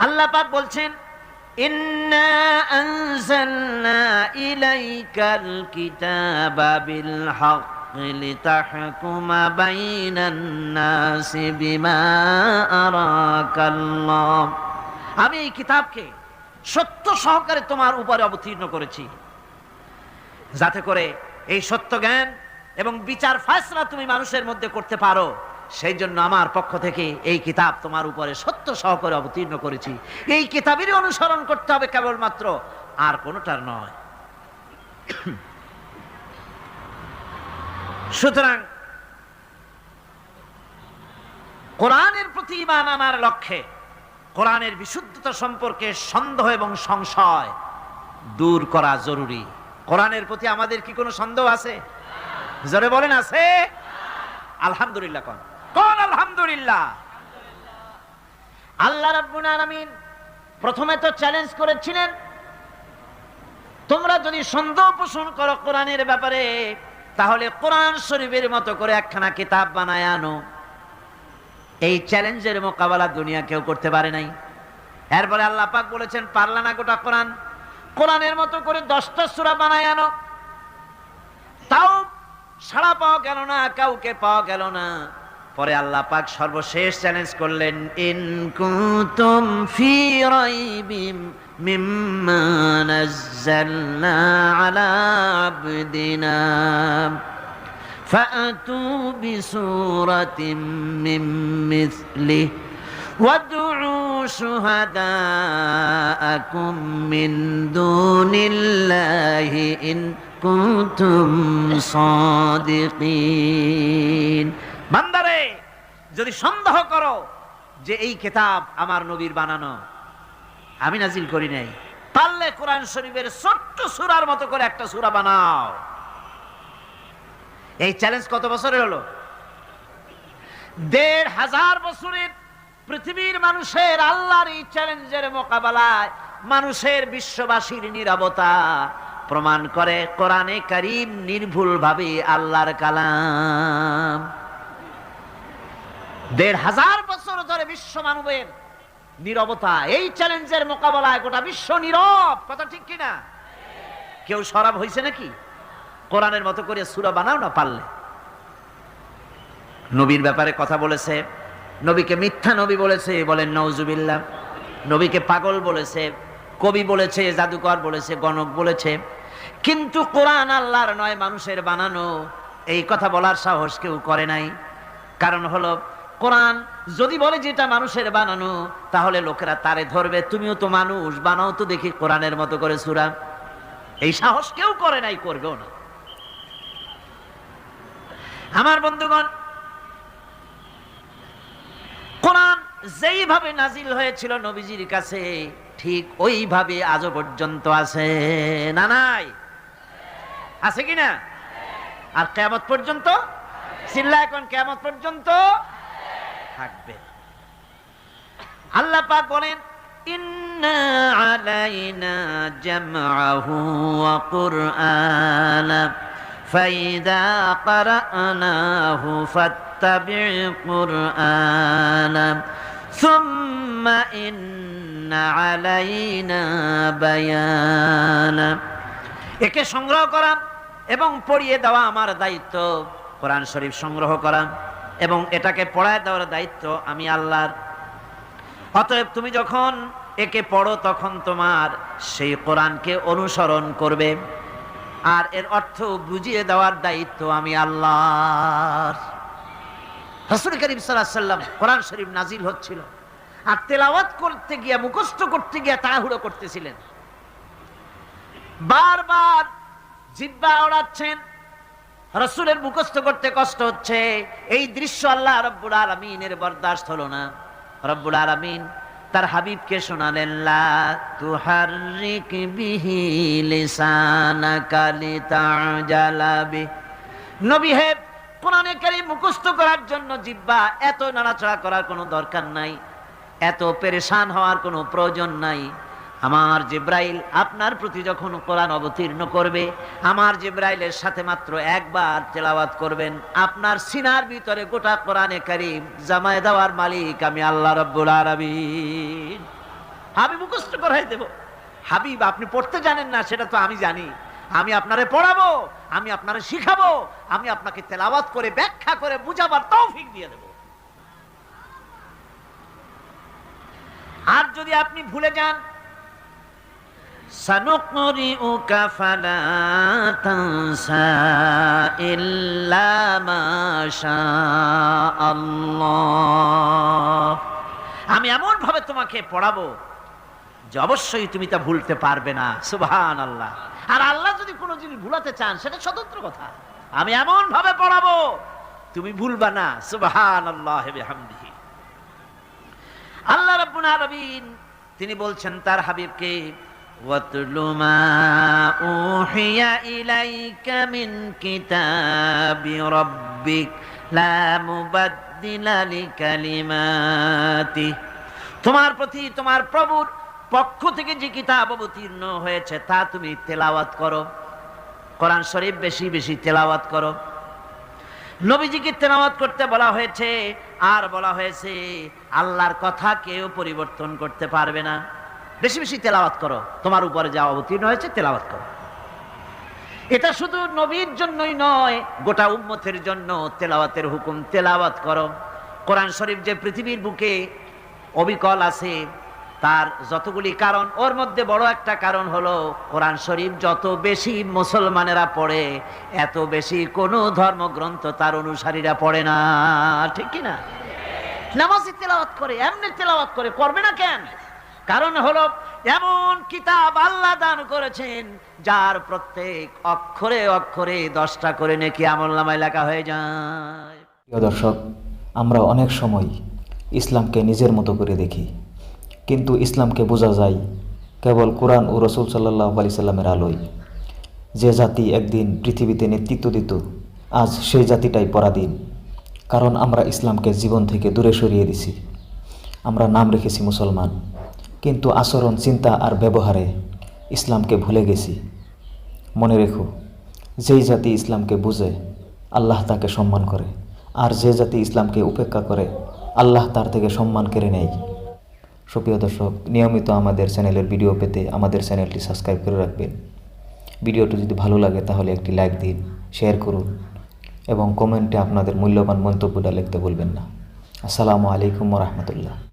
আল্লাহ পাক বলছেন, ইন্না আনজালনা ইলাইকাল কিতাবা বিল হক লিতাহকুমা বাইনান নাসি বিমা আরাকাল্লাহ। আমি এই কিতাবকে সত্য সহকারে তোমার উপরে অবতীর্ণ করেছি, যাতে করে এই সত্য জ্ঞান এবং বিচার ফায়সালা তুমি মানুষের মধ্যে করতে পারো। সেই জন্য আমার পক্ষ থেকে এই কিতাব তোমার উপরে সত্য সহকারে অবতীর্ণ করেছি। এই কিতাবেরই অনুসরণ করতে হবে কেবলমাত্র, আর কোনোটার নয়। সুতরাং কোরআনের প্রতি ঈমান আনার লক্ষ্যে কোরআনের বিশুদ্ধতা সম্পর্কে সন্দেহ এবং সংশয় দূর করা জরুরি। কোরআনের প্রতি আমাদের কি কোনো সন্দেহ আছে? জোরে বলেন, আছে? আলহামদুলিল্লাহ কোন কোন আলহামদুলিল্লাহ। আল্লাহ রাব্বুল আলামিন প্রথমে তো চ্যালেঞ্জ করেছিলেন, তোমরা যদি সন্দেহ পোষণ করো কোরআনের ব্যাপারে, তাহলে কোরআন শরীফের মতো করে একখানা কিতাব বানায় আনো। এই চ্যালেঞ্জের মোকাবেলা দুনিয়া কেউ করতে পারে নাই। এরপরে আল্লাহ পাক বলেছেন, পারলা না গোটা কোরআন, কোরআনের মতো করে 10টা সূরা বানায় আনো। তাও সাড়া পাওয়া গেল না, কাউকে পাওয়া গেল না। পরে আল্লাহ পাক সর্বশেষ চ্যালেঞ্জ করলেন, ইন কুনতুম ফি রাইবিম মিম্মা নাযালনা আলা আবদিনা ফাআতু বিসূরাতিন মিন মিসলিহি ওয়াদউ শুহাদাআকুম মিন দুনিল্লাহি ইন কুনতুম সাদিকিন। বান্দারে, যদি সন্দেহ করো যে এই কিতাব আমার নবীর বানানো, আমি নাজিল করি নাই, পারলে কোরআন শরীফের ছোট্ট সূরার মতো করে একটা সূরা বানাও। এই চ্যালেঞ্জ কত বছরের হলো? ১৫০০ বছরের পৃথিবীর মানুষের আল্লাহর এই চ্যালেঞ্জের মোকাবেলায় মানুষের, বিশ্ববাসীর নীরবতা প্রমাণ করে কোরআনে কারীম নির্ভুলভাবে আল্লাহর কালাম। ১৫০০ বছর ধরে বিশ্ব মানবের নীরবতা, এই চ্যালেঞ্জের মোকাবেলায় গোটা বিশ্ব নীরব। কথা ঠিক কিনা? কেউ সরব হয়েছে নাকি? কোরআনের মতো করে সূরা বানাও না পারলে। নবীর ব্যাপারে কথা বলেছে, নবীকে মিথ্যা নবী বলেছে, বলেন নাউজুবিল্লাহ। নবীকে পাগল বলেছে, কবি বলেছে, জাদুকর বলেছে, গণক বলেছে। কিন্তু কোরআন আল্লাহর নয়, মানুষের বানানো, এই কথা বলার সাহস কেউ করে নাই। কারণ হলো কোরআন যদি বলে যে এটা মানুষের বানানো, তাহলে লোকেরা তারে ধরবে, তুমিও তো মানুষ, বানাও তো দেখি কোরআনের মতো করে সূরা। এই সাহস কেউ করে নাই, করবেও না। আমার বন্ধুগণ, কোরআন যেইভাবে নাজিল হয়েছিল নবীজির কাছে, ঠিক ওইভাবে আজও পর্যন্ত আছে না? নাই? আছে কিনা? আর কিয়ামত পর্যন্ত, চিল্লা এখন, কিয়ামত পর্যন্ত থাকবে। আল্লাহ পাক বলেন, ইন্না আলাইনা জামআহু ওয়া কুরআনা ফাইদা ক্বারানাহু ফাত্তাবি' কুরআনা সুম্মা ইন্না আলাইনা বায়ানা। একে সংগ্রহ করা এবং পড়িয়ে দেওয়া আমার দায়িত্ব। কোরআন শরীফ সংগ্রহ করা এবং এটাকে পড়ায় দেওয়ার দায়িত্ব আমি আল্লাহর। অতএব তুমি যখন একে পড়ো, তখন তোমার সেই কোরআনকে অনুসরণ করবে, আর এর অর্থ বুঝিয়ে দেওয়ার দায়িত্ব আমি আল্লাহর। রাসূল করিম সাল্লাল্লাহু আলাইহি ওয়াসাল্লাম কোরআন শরীফ নাজিল হচ্ছিল, আর তেলাওয়াত করতে গিয়ে, মুখস্থ করতে গিয়ে তাড়াহুড়ো করতেছিলেন। বারবার জিহ্বা ওড়াচ্ছেন, রাসূলের মুখস্থ করতে কষ্ট হচ্ছে। এই দৃশ্য আল্লাহ রাব্বুল আলামিনের বরদাস্ত হলো না। রব্বুল আলামিন তার হাবিবকে শোনালেন, লা তুহাররিক বিহি লিসানাকা লিতাজালা বিহি। নবী হে, কোরআনে কারীম মুখস্থ করার জন্য জিহ্বা এত নাড়াচাড়া করার কোনো দরকার নাই, এত পেরেশান হওয়ার কোনো প্রয়োজন নাই। আমার জিব্রাইল আপনার প্রতি যখন কোরআন অবতীর্ণ করবে, আমার জিব্রাইলের সাথে মাত্র একবার তেলাওয়াত করবেন, আপনার সিনার ভিতরে গোটা কোরআনে কারীম জামায়ে দেওয়ার মালিক আমি আল্লাহ রাব্বুল আলামিন। আমি মুখস্থ করাই দেব। হাবিব, আপনি পড়তে জানেন না, সেটা তো আমি জানি। আমি আপনারে পড়াবো, আমি আপনারে শিখাবো, আমি আপনাকে তেলাওয়াত করে ব্যাখ্যা করে বুঝাবার তৌফিক দিয়ে দেব। আর যদি আপনি ভুলে যান, সানুকরিউকা ফালা তানসা ইল্লা মা শাআল্লাহ। আমি এমন ভাবে তোমাকে পড়াবো যে অবশ্যই তুমি তা ভুলতে পারবে না। সুবহানাল্লাহ। আর আল্লাহ যদি কোনো জিনিস ভুলাতে চান, সেটা স্বতন্ত্র কথা। আমি এমন ভাবে পড়াবো তুমি ভুলবা না। সুবহানাল্লাহি ওয়া বিহামদিহি। আল্লাহ রাব্বুল আলামিন তিনি বলছেন তার হাবিবকে, ওয়াতলু মা উহিয়া ইলাইকা মিন কিতাবি রাব্বিক লা মুবাদদিলা লিকালিমাতি। তোমার প্রতি তোমার প্রভুর পক্ষ থেকে যে কিতাব অবতীর্ণ হয়েছে তা তুমি তেলাওয়াত করো। কোরআন শরীফ বেশি বেশি তেলাওয়াত করো। নবীজিকে তেলাওয়াত করতে বলা হয়েছে, আর বলা হয়েছে আল্লাহর কথা কেউ পরিবর্তন করতে পারবে না। বেশি বেশি তেলাওয়াত করো, তোমার উপরে যা অবতীর্ণ হয়েছে তেলাওয়াত করো। এটা শুধু নবীর জন্যই নয়, গোটা উম্মতের জন্য তেলাওয়াতের হুকুম। তেলাওয়াত করো। কোরআন শরীফ যে পৃথিবীর বুকে অবিকল আছে, তার যতগুলি কারণ, ওর মধ্যে বড় একটা কারণ হলো কোরআন শরীফ যত বেশি মুসলমানেরা পড়ে, এত বেশি কোনো ধর্মগ্রন্থ তার অনুসারীরা পড়ে না। ঠিক কি না? নামাজি তেলাওয়াত করে, এমনি তেলাওয়াত করে, করবে না কেন? কারণ হলো এমন কিতাব আল্লাহ দান করেছেন যার প্রত্যেক অক্ষরে অক্ষরে 10টা করে নেকি আমলনামায় লেখা হয়ে যায়। প্রিয় দর্শক, আমরা অনেক সময় ইসলামকে নিজের মতো করে দেখি, কিন্তু ইসলামকে বোঝা যায় কেবল কোরআন ও রসুল সাল্লাল্লাহু আলাইহি সাল্লামের আলোয়। যে জাতি একদিন পৃথিবীতে নেতৃত্ব দিত, আজ সেই জাতিটাই পরাধীন। কারণ আমরা ইসলামকে জীবন থেকে দূরে সরিয়ে দিছি। আমরা নাম রেখেছি মুসলমান, কিন্তু আচরণ, চিন্তা আর ব্যবহারে ইসলামকে ভুলে গেছি। মনে রেখো, যেই জাতি ইসলামকে বুঝে আল্লাহ তাকে সম্মান করে, আর যে জাতি ইসলামকে উপেক্ষা করে আল্লাহ তার থেকে সম্মান কেড়ে নেয়। সুপ্রিয় দর্শক, নিয়মিত আমাদের চ্যানেলের ভিডিও পেতে আমাদের চ্যানেলটি সাবস্ক্রাইব করে রাখবেন। ভিডিওটি যদি ভালো লাগে তাহলে একটি লাইক দিন, শেয়ার করুন এবং কমেন্টে আপনাদের মূল্যবান মন্তব্যটা লিখতে ভুলবেন না। আসসালামু আলাইকুম রহমতুল্লাহ।